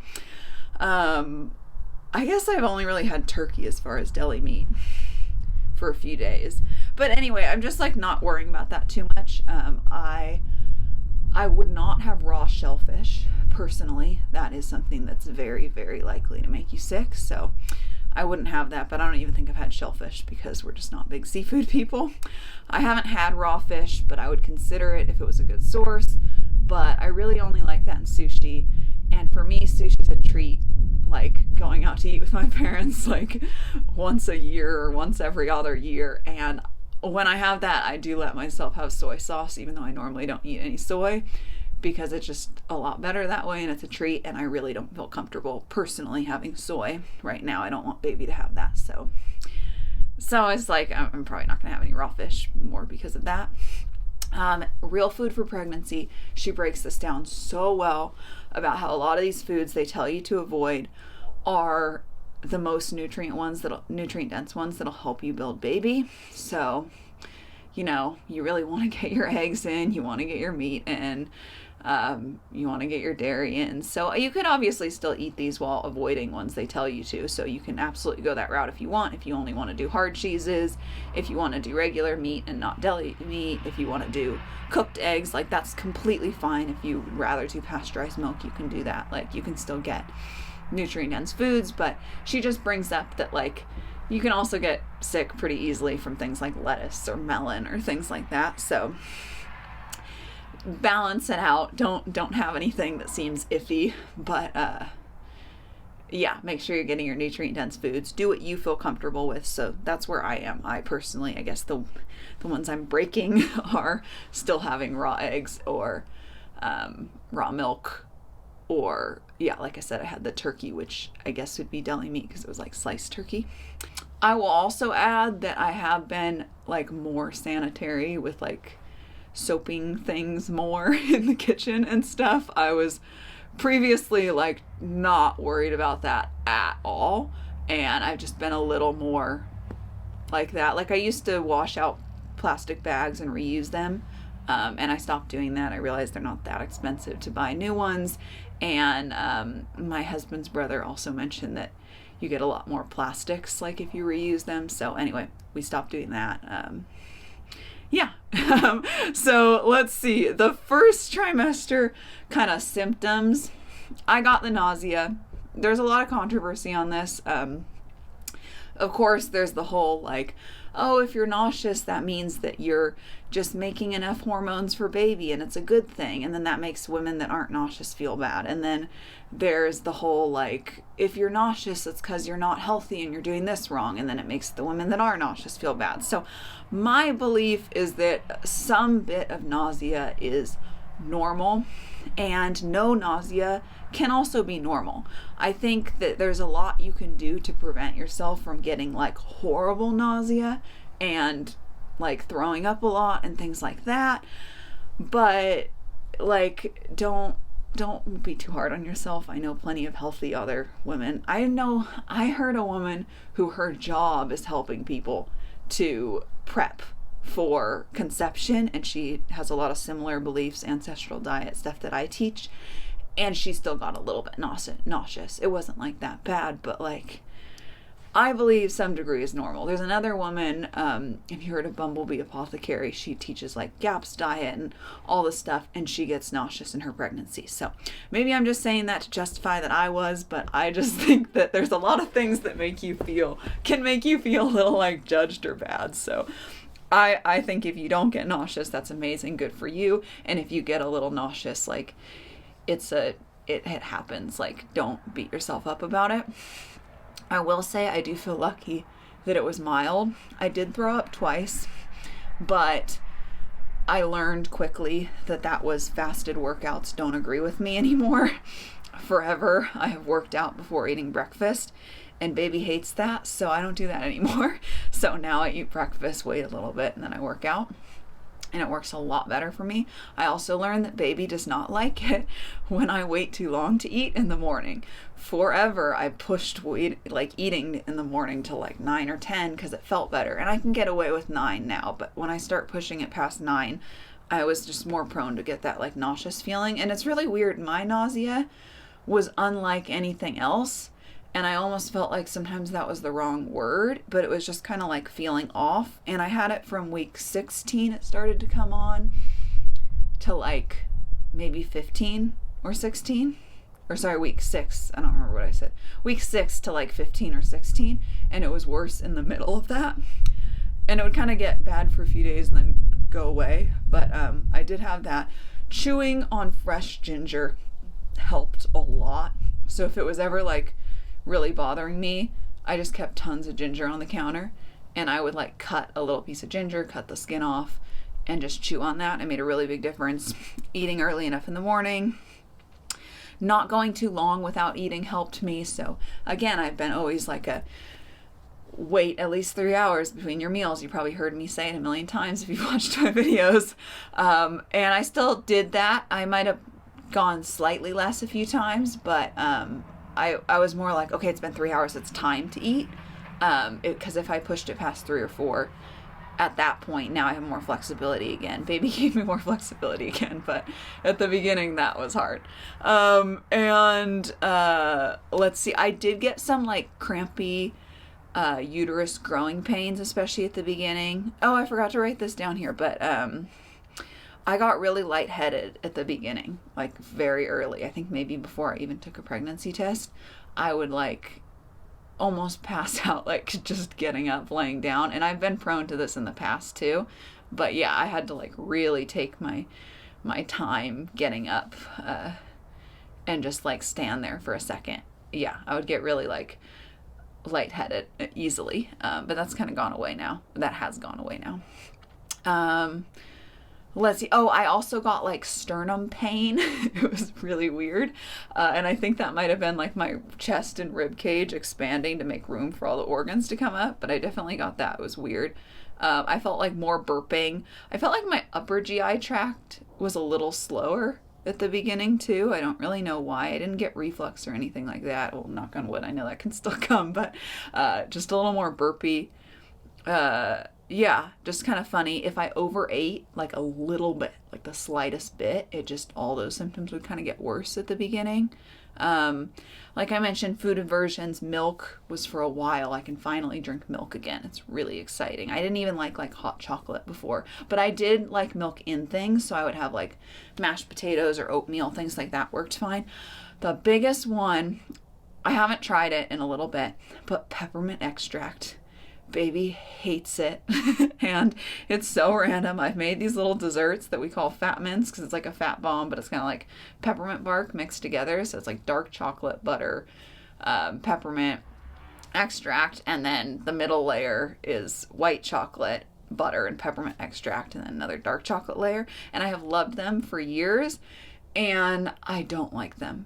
I guess I've only really had turkey as far as deli meat for a few days. But anyway, I'm just like not worrying about that too much. I would not have raw shellfish personally. That is something that's very, very likely to make you sick. So I wouldn't have that, but I don't even think I've had shellfish because we're just not big seafood people. I haven't had raw fish, but I would consider it if it was a good source. But I really only like that in sushi. And for me, sushi's a treat, like going out to eat with my parents like once a year or once every other year. And when I have that, I do let myself have soy sauce, even though I normally don't eat any soy, because it's just a lot better that way and it's a treat, and I really don't feel comfortable personally having soy right now. I don't want baby to have that. So it's like, I'm probably not going to have any raw fish more because of that. Real food for pregnancy. She breaks this down so well about how a lot of these foods they tell you to avoid are the most nutrient dense ones that'll help you build baby. So, you really want to get your eggs in, you want to get your meat in, you want to get your dairy in. So you could obviously still eat these while avoiding ones they tell you to. So you can absolutely go that route if you want. If you only want to do hard cheeses, if you want to do regular meat and not deli meat, if you want to do cooked eggs, like that's completely fine. If you would rather do pasteurized milk, you can do that. Like you can still get nutrient dense foods, but she just brings up that like you can also get sick pretty easily from things like lettuce or melon or things like that. So balance it out. Don't have anything that seems iffy, but make sure you're getting your nutrient dense foods. Do what you feel comfortable with. So that's where I am. I personally, I guess the ones I'm breaking are still having raw eggs or raw milk, or like I said, I had the turkey, which I guess would be deli meat because it was like sliced turkey. I will also add that I have been like more sanitary with like soaping things more in the kitchen and stuff. I was previously like not worried about that at all, and I've just been a little more like that. Like I used to wash out plastic bags and reuse them, and I stopped doing that. I realized they're not that expensive to buy new ones, and my husband's brother also mentioned that you get a lot more plastics like if you reuse them. So anyway, we stopped doing that. So let's see, the first trimester kind of symptoms. I got the nausea. There's a lot of controversy on this. Of course, there's the whole like, oh, if you're nauseous, that means that you're just making enough hormones for baby and it's a good thing. And then that makes women that aren't nauseous feel bad. And then there's the whole like, if you're nauseous, it's because you're not healthy and you're doing this wrong. And then it makes the women that are nauseous feel bad. So my belief is that some bit of nausea is normal, and no nausea can also be normal. I think that there's a lot you can do to prevent yourself from getting like horrible nausea and like throwing up a lot and things like that. But like, don't be too hard on yourself. I know plenty of healthy other women. I heard a woman who her job is helping people to prep for conception, and she has a lot of similar beliefs, ancestral diet stuff that I teach, and she still got a little bit nauseous. It wasn't like that bad, but like I believe some degree is normal. There's another woman, if you heard of Bumblebee Apothecary, she teaches like GAPS diet and all this stuff, and she gets nauseous in her pregnancy. So maybe I'm just saying that to justify that I was, but I just think that there's a lot of things that can make you feel a little like judged or bad. So I think if you don't get nauseous, that's amazing, good for you. And if you get a little nauseous, like it happens, like don't beat yourself up about it. I will say I do feel lucky that it was mild. I did throw up twice, but I learned quickly that was fasted workouts don't agree with me anymore. Forever, I have worked out before eating breakfast, and baby hates that, so I don't do that anymore. So now I eat breakfast, wait a little bit, and then I work out. And it works a lot better for me. I also learned that baby does not like it when I wait too long to eat in the morning. Forever, I pushed eating in the morning till like 9 or 10 because it felt better. And I can get away with 9 now, but when I start pushing it past 9, I was just more prone to get that like nauseous feeling. And it's really weird. My nausea was unlike anything else. And I almost felt like sometimes that was the wrong word, but it was just kind of like feeling off. And I had it from week 16, it started to come on, to like maybe 15 or 16. Or sorry, week 6. I don't remember what I said. Week 6 to like 15 or 16. And it was worse in the middle of that. And it would kind of get bad for a few days and then go away. But I did have that. Chewing on fresh ginger helped a lot. So if it was ever like really bothering me, I just kept tons of ginger on the counter, and I would like cut a little piece of ginger, cut the skin off, and just chew on that. It made a really big difference. Eating early enough in the morning, not going too long without eating helped me. So again, I've been always like a wait at least 3 hours between your meals. You probably heard me say it a million times if you've watched my videos. And I still did that. I might have gone slightly less a few times, but I was more like, okay, it's been 3 hours, it's time to eat. Because if I pushed it past 3 or 4, at that point, now I have more flexibility again. Baby gave me more flexibility again, but at the beginning that was hard. Let's see, I did get some like crampy uterus growing pains, especially at the beginning. Oh, I forgot to write this down here, but I got really lightheaded at the beginning, like very early. I think maybe before I even took a pregnancy test, I would like almost pass out, like just getting up, laying down. And I've been prone to this in the past too. But yeah, I had to like really take my time getting up and just like stand there for a second. Yeah, I would get really like lightheaded easily. But that's kind of gone away now. That has gone away now. Let's see. Oh, I also got like sternum pain. It was really weird. And I think that might have been like my chest and rib cage expanding to make room for all the organs to come up. But I definitely got that. It was weird. I felt like more burping. I felt like my upper GI tract was a little slower at the beginning too. I don't really know why. I didn't get reflux or anything like that. Well, knock on wood, I know that can still come, but just a little more burpy. Yeah, just kind of funny. If I overate like a little bit, like the slightest bit, it just, all those symptoms would kind of get worse at the beginning. Like I mentioned, food aversions, milk was for a while. I can finally drink milk again. It's really exciting. I didn't even like hot chocolate before, but I did like milk in things. So I would have like mashed potatoes or oatmeal, things like that worked fine. The biggest one, I haven't tried it in a little bit, but peppermint extract. Baby hates it. And it's so random. I've made these little desserts that we call fat mints because it's like a fat bomb, but it's kind of like peppermint bark mixed together. So it's like dark chocolate, butter, peppermint extract, and then the middle layer is white chocolate, butter, and peppermint extract, and then another dark chocolate layer. And I have loved them for years, and I don't like them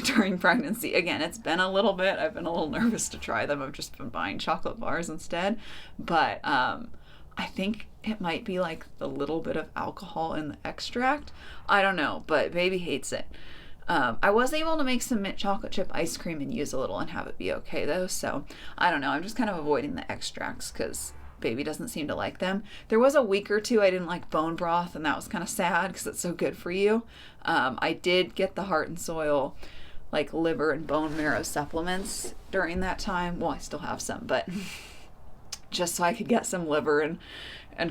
during pregnancy. Again, it's been a little bit. I've been a little nervous to try them. I've just been buying chocolate bars instead. But I think it might be like a little bit of alcohol in the extract. I don't know, but baby hates it. I was able to make some mint chocolate chip ice cream and use a little and have it be okay though. So I don't know. I'm just kind of avoiding the extracts because baby doesn't seem to like them. There was a week or two I didn't like bone broth, and that was kind of sad because it's so good for you. I did get the Heart and Soil like liver and bone marrow supplements during that time. Well, I still have some, but just so I could get some liver and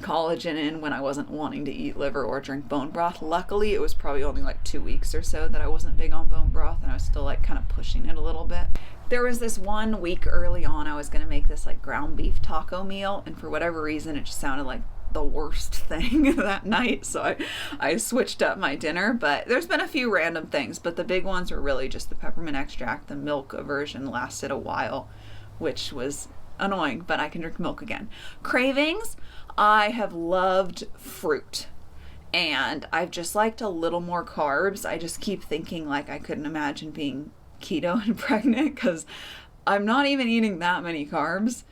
collagen in when I wasn't wanting to eat liver or drink bone broth. Luckily, it was probably only like 2 weeks or so that I wasn't big on bone broth, and I was still like kind of pushing it a little bit. There was this 1 week early on I was going to make this like ground beef taco meal, and for whatever reason it just sounded like the worst thing that night, so I switched up my dinner. But there's been a few random things, but the big ones were really just the peppermint extract. The milk aversion lasted a while, which was annoying, but I can drink milk again. Cravings, I have loved fruit, and I've just liked a little more carbs. I just keep thinking like I couldn't imagine being keto and pregnant because I'm not even eating that many carbs,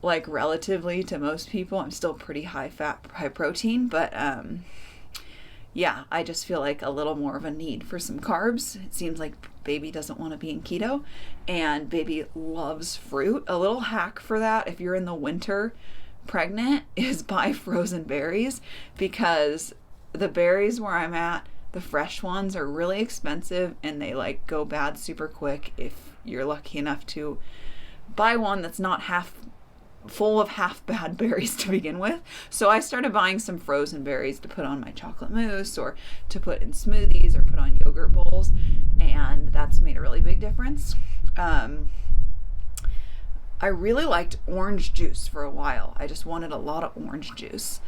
like relatively to most people. I'm still pretty high fat, high protein, but yeah, I just feel like a little more of a need for some carbs. It seems like baby doesn't want to be in keto, and baby loves fruit. A little hack for that, if you're in the winter pregnant, is buy frozen berries, because the berries where I'm at, the fresh ones, are really expensive and they like go bad super quick if you're lucky enough to buy one that's not half full of half bad berries to begin with. So I started buying some frozen berries to put on my chocolate mousse or to put in smoothies or put on yogurt bowls, and that's made a really big difference. I really liked orange juice for a while. I just wanted a lot of orange juice.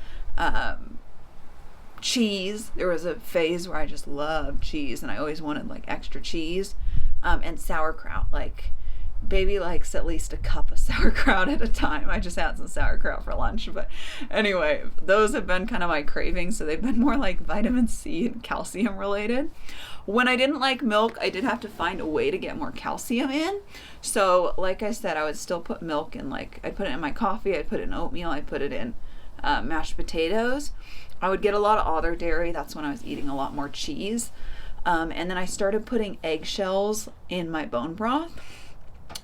Cheese, there was a phase where I just loved cheese and I always wanted like extra cheese, and sauerkraut. Like baby likes at least a cup of sauerkraut at a time. I just had some sauerkraut for lunch, but anyway, those have been kind of my cravings, so they've been more like vitamin C and calcium related. When I didn't like milk, I did have to find a way to get more calcium in. So like I said, I would still put milk in, like I'd put it in my coffee, I'd put it in oatmeal, I'd put it in mashed potatoes. I would get a lot of other dairy. That's when I was eating a lot more cheese. And then I started putting eggshells in my bone broth.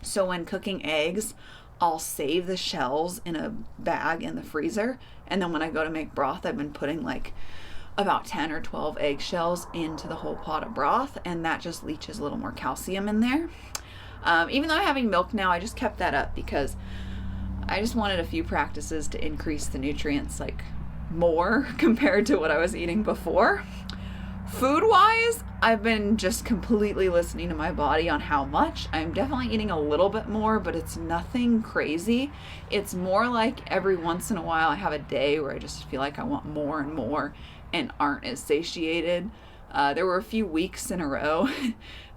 So when cooking eggs, I'll save the shells in a bag in the freezer. And then when I go to make broth, I've been putting like about 10 or 12 eggshells into the whole pot of broth, and that just leaches a little more calcium in there. Even though I'm having milk now, I just kept that up because I just wanted a few practices to increase the nutrients like more compared to what I was eating before. Food-wise, I've been just completely listening to my body on how much. I'm definitely eating a little bit more, but it's nothing crazy. It's more like every once in a while I have a day where I just feel like I want more and more and aren't as satiated. There were a few weeks in a row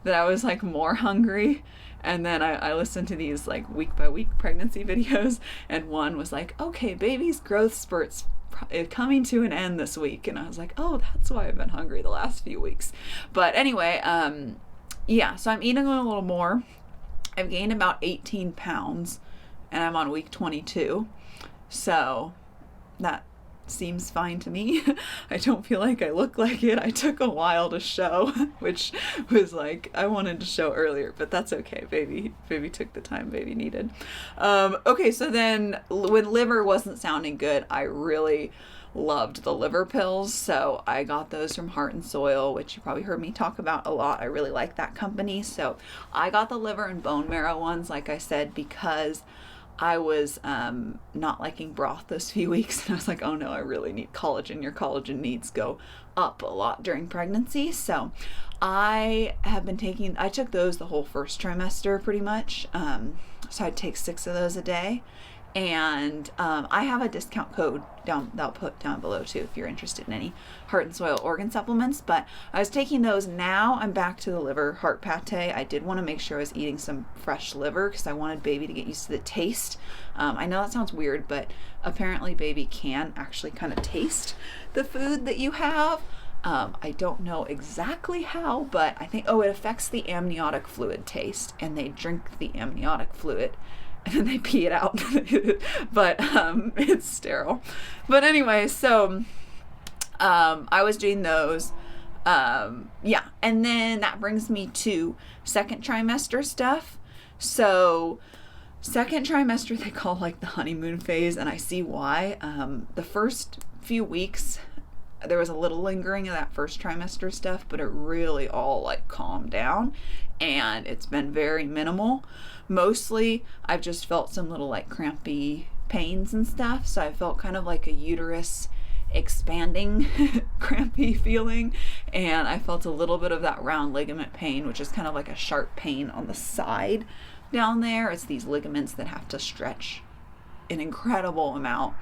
that I was like more hungry, and then I listened to these like week by week pregnancy videos, and one was like, okay, baby's growth spurt's coming to an end this week, and I was like, oh, that's why I've been hungry the last few weeks. But anyway, yeah, so I'm eating a little more. I've gained about 18 pounds, and I'm on week 22, so that seems fine to me. I don't feel like I look like it. I took a while to show, which was like, I wanted to show earlier, but that's okay. Baby took the time baby needed. Okay, so then when liver wasn't sounding good, I really loved the liver pills. So I got those from Heart and Soil, which you probably heard me talk about a lot. I really like that company. So I got the liver and bone marrow ones, like I said, because I was not liking broth those few weeks, and I was like, oh no, I really need collagen. Your collagen needs go up a lot during pregnancy. So I took those the whole first trimester pretty much. So I'd take 6 of those a day. And I have a discount code that I'll put down below too if you're interested in any Heart and Soil organ supplements. But I was taking those. Now I'm back to the liver heart pate. I did want to make sure I was eating some fresh liver because I wanted baby to get used to the taste. I know that sounds weird, but apparently baby can actually kind of taste the food that you have. I don't know exactly how, but I think, it affects the amniotic fluid taste, and they drink the amniotic fluid and then they pee it out. But it's sterile. But anyway, so I was doing those. Yeah, and then that brings me to second trimester stuff. So second trimester they call like the honeymoon phase, and I see why. The first few weeks there was a little lingering of that first trimester stuff, but it really all like calmed down, and it's been very minimal. Mostly I've just felt some little like crampy pains and stuff, so I felt kind of like a uterus expanding crampy feeling, and I felt a little bit of that round ligament pain, which is kind of like a sharp pain on the side down there. It's these ligaments that have to stretch an incredible amount.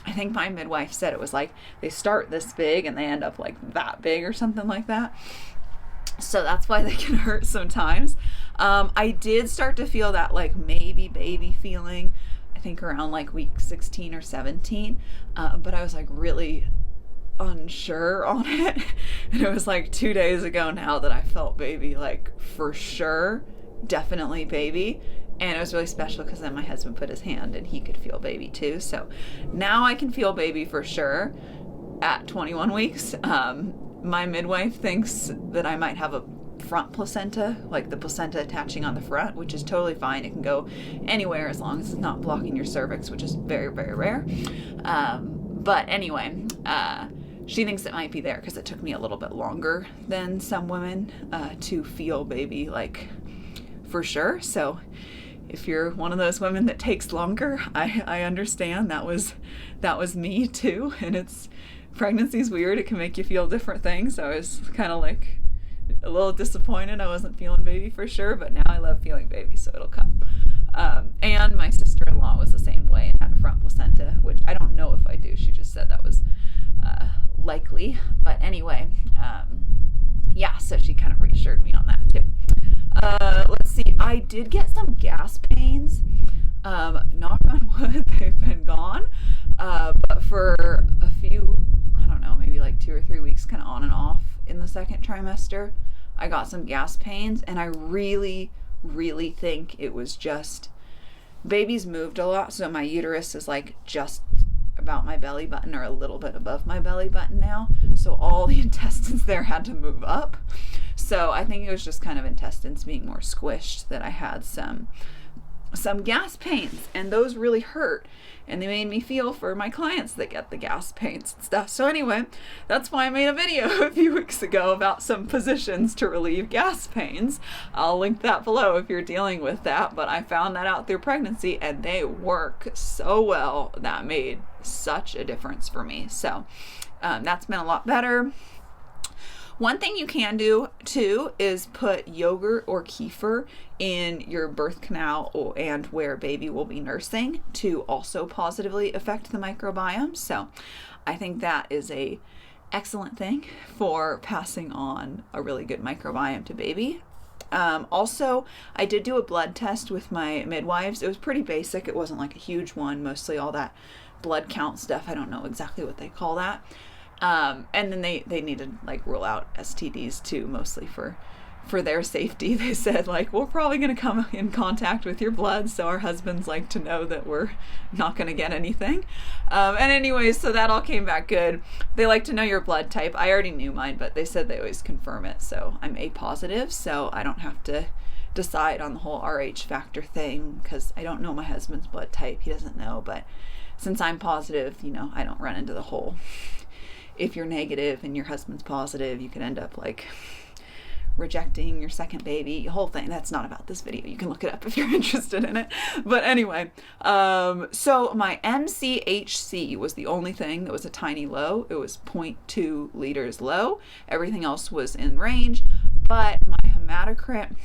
I think my midwife said it was like they start this big and they end up like that big or something like that. So that's why they can hurt sometimes. I did start to feel that like maybe baby feeling, I think around like week 16 or 17. But I was like really unsure on it. And it was like 2 days ago now that I felt baby, like for sure, definitely baby. And it was really special because then my husband put his hand and he could feel baby too. So now I can feel baby for sure at 21 weeks. My midwife thinks that I might have a front placenta, like the placenta attaching on the front, which is totally fine. It can go anywhere as long as it's not blocking your cervix, which is very, very rare. But anyway, she thinks it might be there because it took me a little bit longer than some women to feel baby, like for sure. So if you're one of those women that takes longer, I understand. That was me too. And pregnancy's weird. It can make you feel different things. I was kind of like a little disappointed I wasn't feeling baby for sure, but now I love feeling baby, so it'll come. And my sister-in-law was the same way and had a front placenta, which I don't know if I do. She just said that was likely. But anyway, yeah, so she kind of reassured me on that too. Let's see. I did get some gas pains. Knock on wood, they've been gone. But for a few, I don't know, maybe like 2 or 3 weeks, kind of on and off in the second trimester, I got some gas pains, and I really, really think it was just baby's moved a lot, so my uterus is like just about my belly button or a little bit above my belly button now, so all the intestines there had to move up. So I think it was just kind of intestines being more squished that I had some gas pains, and those really hurt, and they made me feel for my clients that get the gas pains and stuff. So anyway, that's why I made a video a few weeks ago about some positions to relieve gas pains. I'll link that below if you're dealing with that, but I found that out through pregnancy, and they work so well. That made such a difference for me. So that's been a lot better. One thing you can do too is put yogurt or kefir in your birth canal and where baby will be nursing to also positively affect the microbiome. So I think that is a excellent thing for passing on a really good microbiome to baby. Also, I did do a blood test with my midwives. It was pretty basic. It wasn't like a huge one, mostly all that blood count stuff. I don't know exactly what they call that. And then they need to like rule out STDs too, mostly for their safety. They said like, we're probably going to come in contact with your blood, so our husbands like to know that we're not going to get anything. And anyways, so that all came back good. They like to know your blood type. I already knew mine, but they said they always confirm it. So I'm A positive, so I don't have to decide on the whole RH factor thing because I don't know my husband's blood type. He doesn't know, but since I'm positive, I don't run into the whole, if you're negative and your husband's positive, you can end up like rejecting your second baby, whole thing. That's not about this video. You can look it up if you're interested in it. But anyway, so my MCHC was the only thing that was a tiny low. It was 0.2 liters low. Everything else was in range, but my hematocrit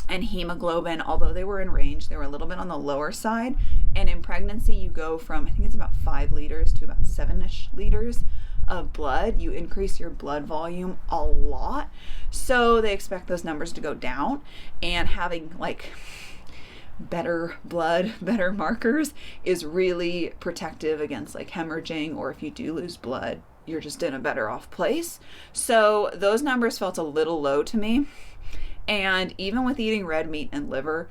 and hemoglobin, although they were in range, they were a little bit on the lower side. And in pregnancy, you go from, I think it's about 5 liters to about 7-ish liters of blood. You increase your blood volume a lot, so they expect those numbers to go down, and having like better blood, better markers is really protective against like hemorrhaging, or if you do lose blood, you're just in a better off place. So those numbers felt a little low to me, and even with eating red meat and liver,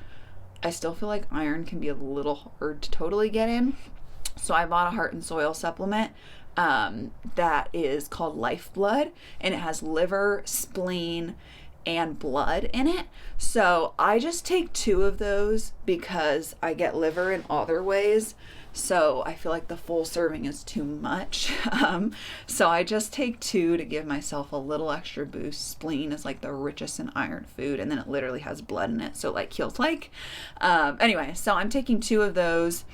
I still feel like iron can be a little hard to totally get in. So I bought a heart and soil supplement that is called Lifeblood, and it has liver, spleen, and blood in it. So I just take 2 of those because I get liver in other ways. So I feel like the full serving is too much. So I just take 2 to give myself a little extra boost. Spleen is like the richest in iron food, and then it literally has blood in it. So like heals like. Anyway, so I'm taking 2 of those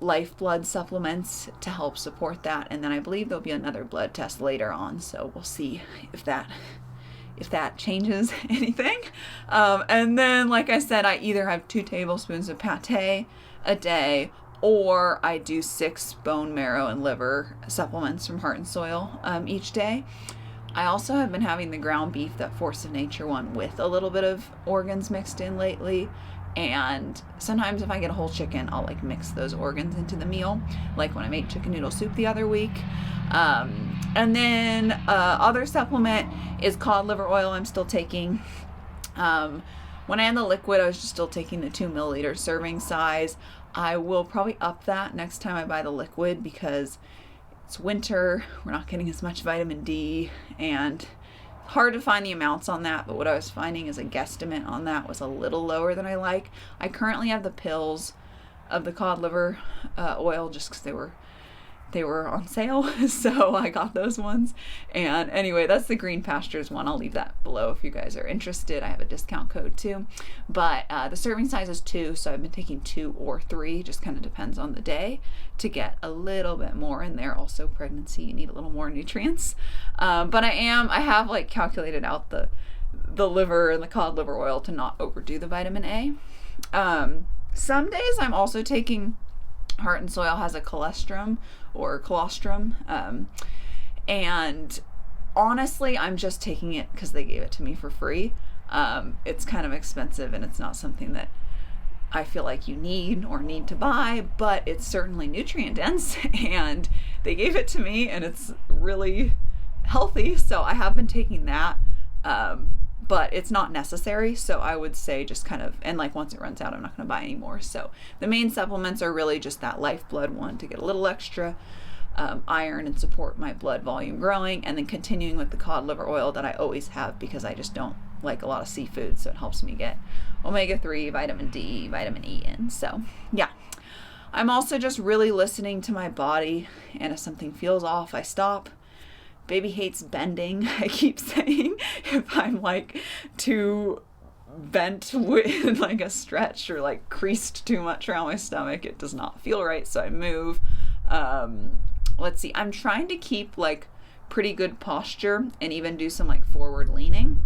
Lifeblood supplements to help support that, and then I believe there'll be another blood test later on, so we'll see if that changes anything. And then, like I said, I either have 2 tablespoons of pate a day, or I do 6 bone marrow and liver supplements from Heart and Soil each day. I also have been having the ground beef, that Force of Nature one, with a little bit of organs mixed in lately. And sometimes if I get a whole chicken, I'll like mix those organs into the meal, like when I made chicken noodle soup the other week. And then other supplement is cod liver oil I'm still taking. When I had the liquid, I was just still taking the 2 milliliter serving size. I will probably up that next time I buy the liquid because it's winter, we're not getting as much vitamin D, and hard to find the amounts on that, but what I was finding is a guesstimate on that was a little lower than I like. I currently have the pills of the cod liver oil just because they were on sale, so I got those ones. And anyway, that's the Green Pastures one. I'll leave that below if you guys are interested. I have a discount code too, but the serving size is 2, so I've been taking 2 or 3, just kind of depends on the day, to get a little bit more in there. Also, pregnancy, you need a little more nutrients, but I have like calculated out the liver and the cod liver oil to not overdo the vitamin A. Some days I'm also taking, Heart and Soil has a colostrum, and honestly, I'm just taking it because they gave it to me for free. It's kind of expensive, and it's not something that I feel like you need to buy, but it's certainly nutrient dense, and they gave it to me, and it's really healthy, so I have been taking that, but it's not necessary. So I would say just kind of, and like once it runs out, I'm not going to buy any more. So the main supplements are really just that Lifeblood one to get a little extra iron and support my blood volume growing, and then continuing with the cod liver oil that I always have because I just don't like a lot of seafood, so it helps me get omega-3, vitamin D, vitamin E in. So yeah, I'm also just really listening to my body, and if something feels off, I stop. Baby hates bending. I keep saying if I'm like too bent with like a stretch or like creased too much around my stomach, it does not feel right, so I move. Let's see, I'm trying to keep like pretty good posture and even do some like forward leaning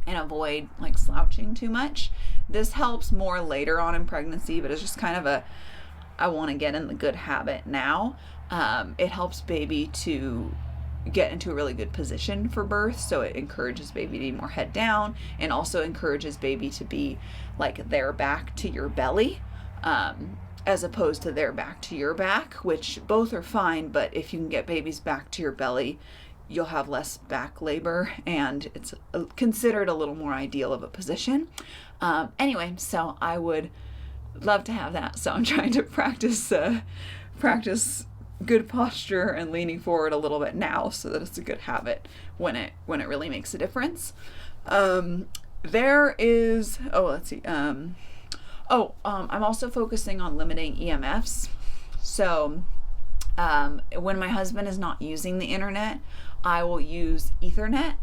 and avoid like slouching too much. This helps more later on in pregnancy, but it's just kind of I want to get in the good habit now. It helps baby to get into a really good position for birth, so it encourages baby to be more head down, and also encourages baby to be like their back to your belly, as opposed to their back to your back, which both are fine, but if you can get baby's back to your belly, you'll have less back labor, and it's considered a little more ideal of a position. Anyway, so I would love to have that, so I'm trying to practice good posture and leaning forward a little bit now, so that it's a good habit when it really makes a difference. There is, let's see, I'm also focusing on limiting EMFs. So when my husband is not using the internet, I will use Ethernet,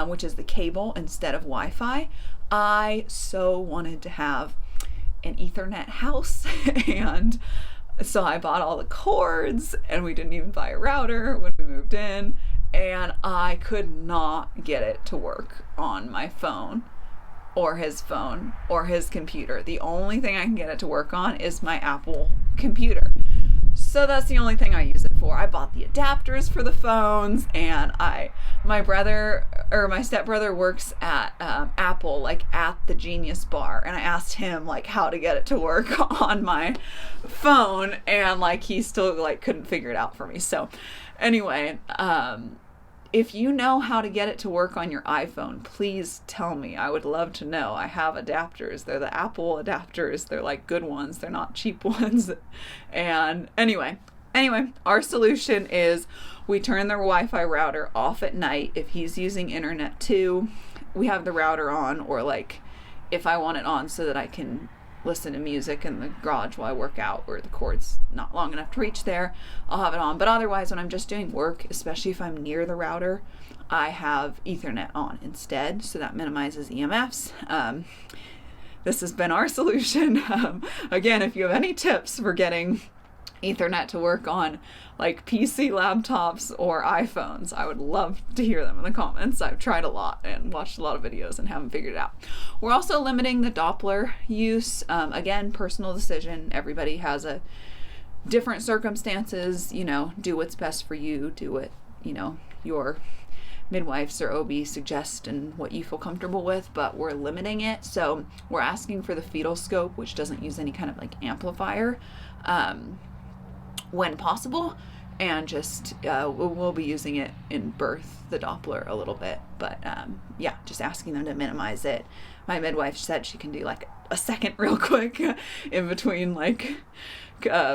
which is the cable, instead of Wi-Fi. I so wanted to have an Ethernet house, and so I bought all the cords, and we didn't even buy a router when we moved in, and I could not get it to work on my phone or his computer. The only thing I can get it to work on is my Apple computer. So that's the only thing I use it for. I bought the adapters for the phones, and my stepbrother works at Apple, like at the Genius Bar, and I asked him like how to get it to work on my phone, and like he still like couldn't figure it out for me. So anyway, if you know how to get it to work on your iPhone, please tell me. I would love to know. I have adapters. They're the Apple adapters. They're like good ones. They're not cheap ones. And anyway, our solution is we turn the Wi-Fi router off at night. If he's using internet too, we have the router on, or like if I want it on so that I can listen to music in the garage while I work out, or the cord's not long enough to reach there, I'll have it on. But otherwise, when I'm just doing work, especially if I'm near the router, I have Ethernet on instead, so that minimizes EMFs. This has been our solution. Again, if you have any tips for getting Ethernet to work on like PC laptops or iPhones, I would love to hear them in the comments. I've tried a lot and watched a lot of videos and haven't figured it out. We're also limiting the Doppler use. Again, personal decision. Everybody has a different circumstances. Do what's best for you. Do what your midwives or OB suggest and what you feel comfortable with, but we're limiting it. So we're asking for the fetal scope, which doesn't use any kind of like amplifier, when possible, and just we'll be using it in birth, the Doppler, a little bit, but just asking them to minimize it. My midwife said she can do like a second real quick in between like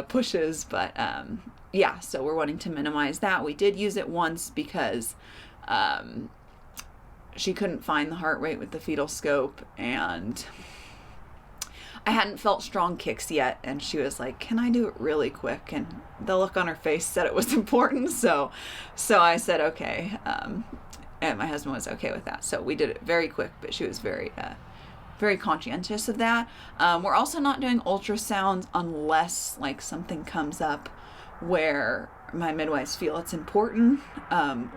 pushes, but so we're wanting to minimize that. We did use it once because she couldn't find the heart rate with the fetal scope, and I hadn't felt strong kicks yet, and she was like, can I do it really quick? And the look on her face said it was important, so I said okay, and my husband was okay with that, so we did it very quick, but she was very conscientious of that. We're also not doing ultrasounds unless like something comes up where my midwives feel it's important,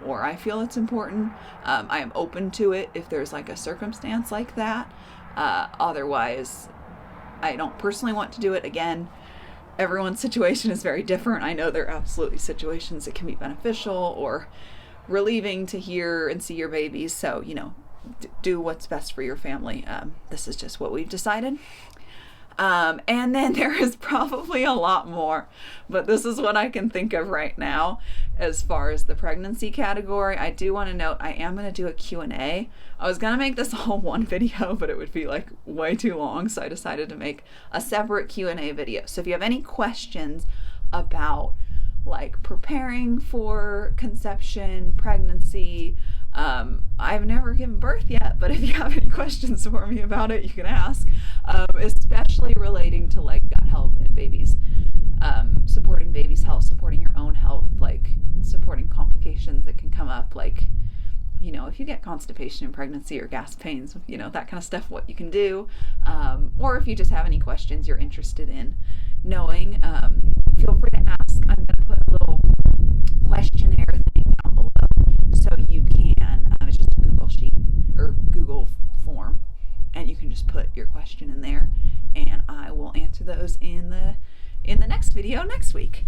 or I feel it's important. I am open to it if there's like a circumstance like that. Otherwise, I don't personally want to do it. Again, everyone's situation is very different. I know there are absolutely situations that can be beneficial or relieving to hear and see your babies. So, do what's best for your family. This is just what we've decided. And then there is probably a lot more, but this is what I can think of right now as far as the pregnancy category. I do want to note I am going to do a Q&A. I was going to make this all one video, but it would be like way too long, so I decided to make a separate Q&A video. So if you have any questions about like preparing for conception, pregnancy, I've never given birth yet, but if you have any questions for me about it, you can ask, especially relating to like gut health and babies, supporting baby's health, supporting your own health, like supporting complications that can come up, like, you know, if you get constipation in pregnancy or gas pains, you know, that kind of stuff, what you can do, or if you just have any questions you're interested in knowing, feel free to ask. I'm going to put a little questionnaire thing down below so you can, it's just a Google sheet or Google form, and you can just put your question in there, and I will answer those in the next video next week.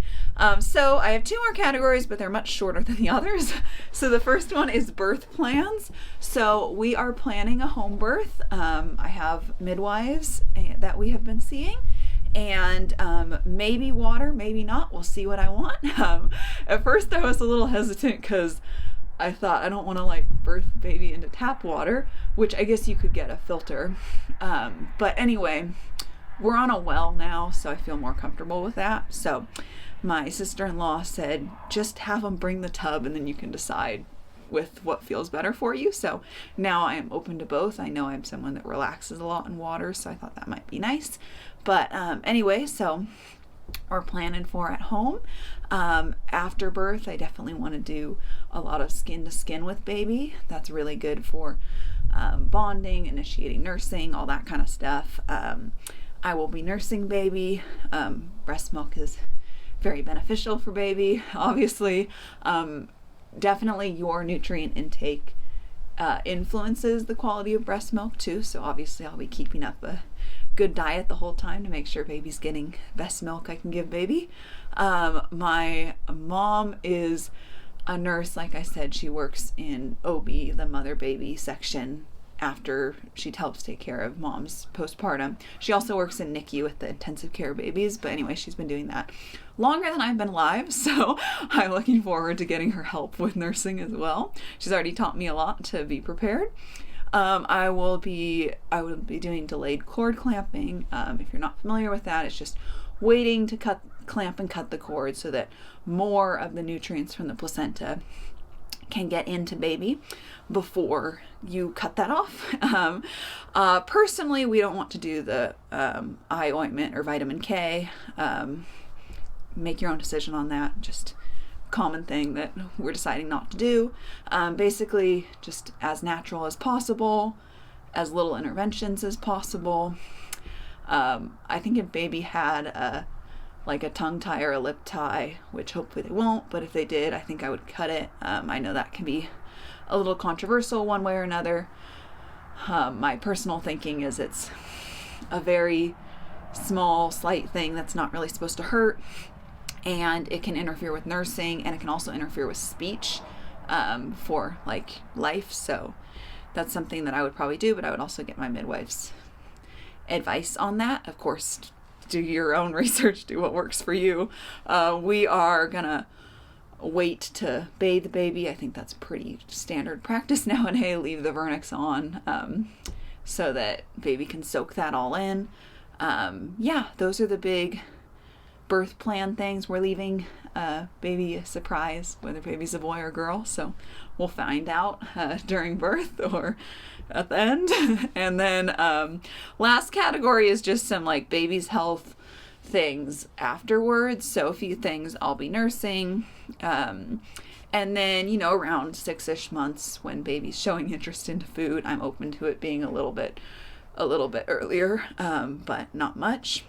So I have two more categories, but they're much shorter than the others. So the first one is birth plans. So we are planning a home birth. I have midwives that we have been seeing, and maybe water, maybe not. We'll see what I want. At first I was a little hesitant because I thought I don't want to like birth baby into tap water, which I guess you could get a filter. But anyway, we're on a well now, so I feel more comfortable with that. So my sister-in-law said, just have them bring the tub and then you can decide with what feels better for you. So now I am open to both. I know I'm someone that relaxes a lot in water, so I thought that might be nice. But anyway, so we're planning for at home. After birth, I definitely want to do a lot of skin to skin with baby. That's really good for bonding, initiating nursing, all that kind of stuff. I will be nursing baby. Breast milk is very beneficial for baby, obviously. Definitely your nutrient intake influences the quality of breast milk too. So obviously I'll be keeping up a good diet the whole time to make sure baby's getting best milk I can give baby. My mom is a nurse. Like I said, she works in OB, the mother baby section, after she helps take care of mom's postpartum. She also works in NICU with the intensive care babies, but anyway, she's been doing that longer than I've been alive, so I'm looking forward to getting her help with nursing as well. She's already taught me a lot to be prepared. I will be doing delayed cord clamping. If you're not familiar with that, it's just waiting to clamp and cut the cord so that more of the nutrients from the placenta can get into baby before you cut that off. Personally, we don't want to do the eye ointment or vitamin K. Make your own decision on that. Just common thing that we're deciding not to do. Basically, just as natural as possible, as little interventions as possible. I think if baby had a tongue tie or a lip tie, which hopefully they won't, but if they did, I think I would cut it. I know that can be a little controversial one way or another. My personal thinking is it's a very small, slight thing that's not really supposed to hurt, and it can interfere with nursing, and it can also interfere with speech for like life. So that's something that I would probably do, but I would also get my midwife's advice on that. Of course, do your own research, do what works for you. We are gonna wait to bathe the baby. I think that's pretty standard practice nowadays. Leave the vernix on so that baby can soak that all in. Yeah, those are the big birth plan things. We're leaving baby a surprise, whether baby's a boy or girl, so we'll find out during birth or at the end. And then last category is just some like baby's health things afterwards. So a few things I'll be nursing, and then, you know, around 6-ish months when baby's showing interest into food, I'm open to it being a little bit earlier, but not much.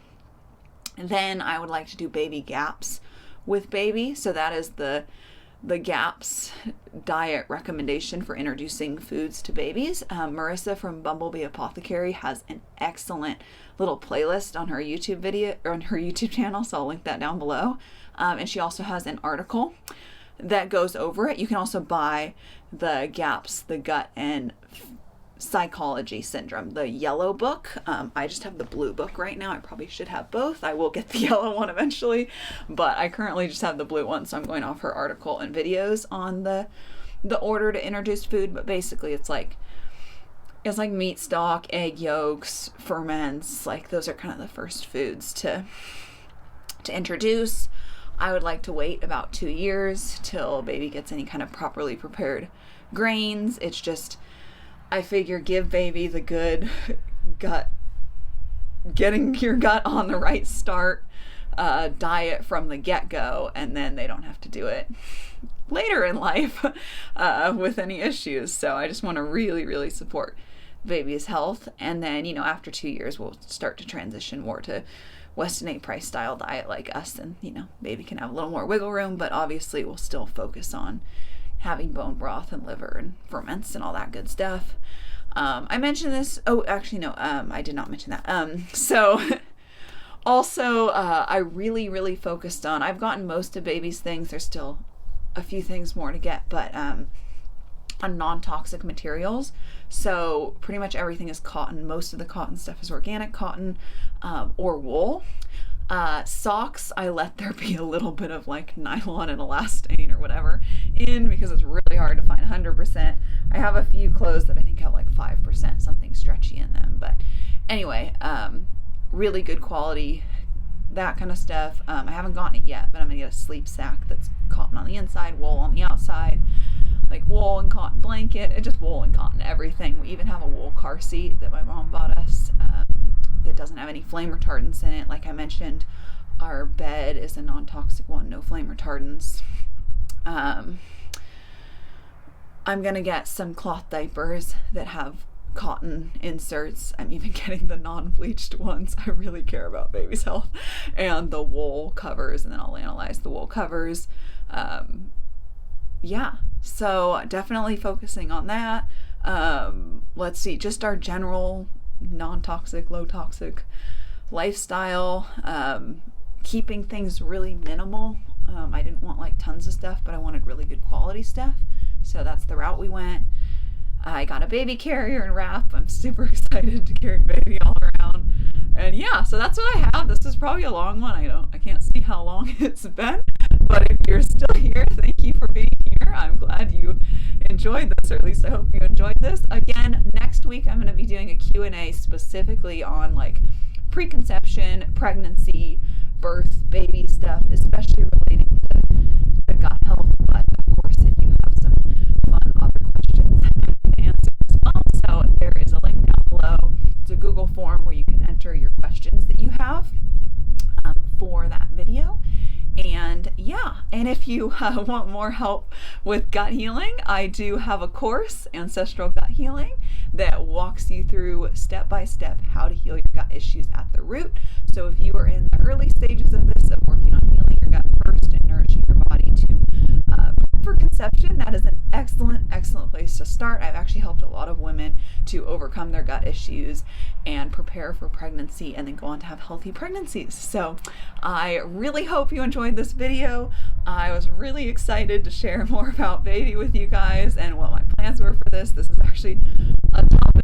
Then I would like to do baby gaps with baby. So that is the GAPS diet recommendation for introducing foods to babies. Marissa from Bumblebee Apothecary has an excellent little playlist on her YouTube video or on her YouTube channel, so I'll link that down below. And she also has an article that goes over it. You can also buy the GAPS, the gut and psychology syndrome, the yellow book. I just have the blue book right now. I probably should have both. I will get the yellow one eventually, but I currently just have the blue one, so I'm going off her article and videos on the order to introduce food. But basically it's like meat stock, egg yolks, ferments, like those are kind of the first foods to introduce. I would like to wait about 2 years till baby gets any kind of properly prepared grains. It's just, I figure, give baby the good gut, getting your gut on the right start diet from the get-go, and then they don't have to do it later in life with any issues. So I just want to really, really support baby's health. And then, after 2 years, we'll start to transition more to Weston A. Price style diet like us, and baby can have a little more wiggle room, but obviously we'll still focus on having bone broth and liver and ferments and all that good stuff. I mentioned this. Oh, actually, no, I did not mention that. So also, I really, really focused on, I've gotten most of baby's things. There's still a few things more to get, but on non-toxic materials. So pretty much everything is cotton. Most of the cotton stuff is organic cotton or wool. Socks, I let there be a little bit of like nylon and elastane or whatever in, because it's really hard to find 100%. I have a few clothes that I think have like 5% something stretchy in them, but anyway, really good quality, that kind of stuff. I haven't gotten it yet, but I'm gonna get a sleep sack that's cotton on the inside, wool on the outside, like wool and cotton blanket, just wool and cotton everything. We even have a wool car seat that my mom bought us that doesn't have any flame retardants in it. Like I mentioned, our bed is a non-toxic one, no flame retardants. I'm gonna get some cloth diapers that have cotton inserts. I'm even getting the non-bleached ones. I really care about baby's health. And the wool covers, and then I'll analyze the wool covers. Yeah, so definitely focusing on that. Let's see, just our general non-toxic, low toxic lifestyle, keeping things really minimal. I didn't want like tons of stuff, but I wanted really good quality stuff. So that's the route we went. I got a baby carrier and wrap. I'm super excited to carry baby all around. And yeah, so that's what I have. This is probably a long one. I can't see how long it's been, but if you're still here, thank you for being here. I'm glad you enjoyed this, or at least I hope you enjoyed this. Again, next week I'm going to be doing a Q&A specifically on like preconception, pregnancy, birth, baby stuff, especially relating to gut health. But of course, if you have some fun other questions, I can answer as well. So there is a link down below. It's a Google form where you can enter your questions that you have for that video. And yeah, and if you want more help with gut healing, I do have a course, Ancestral Gut Healing, that walks you through step by step how to heal your gut issues at the root. So if you are in the early stages of this, of working on healing your gut first and nourishing your body to for conception, that is an excellent place to start. I've actually helped a lot of women to overcome their gut issues and prepare for pregnancy and then go on to have healthy pregnancies. So I really hope you enjoyed this video. I was really excited to share more about baby with you guys and what my plans were for this. This is actually a topic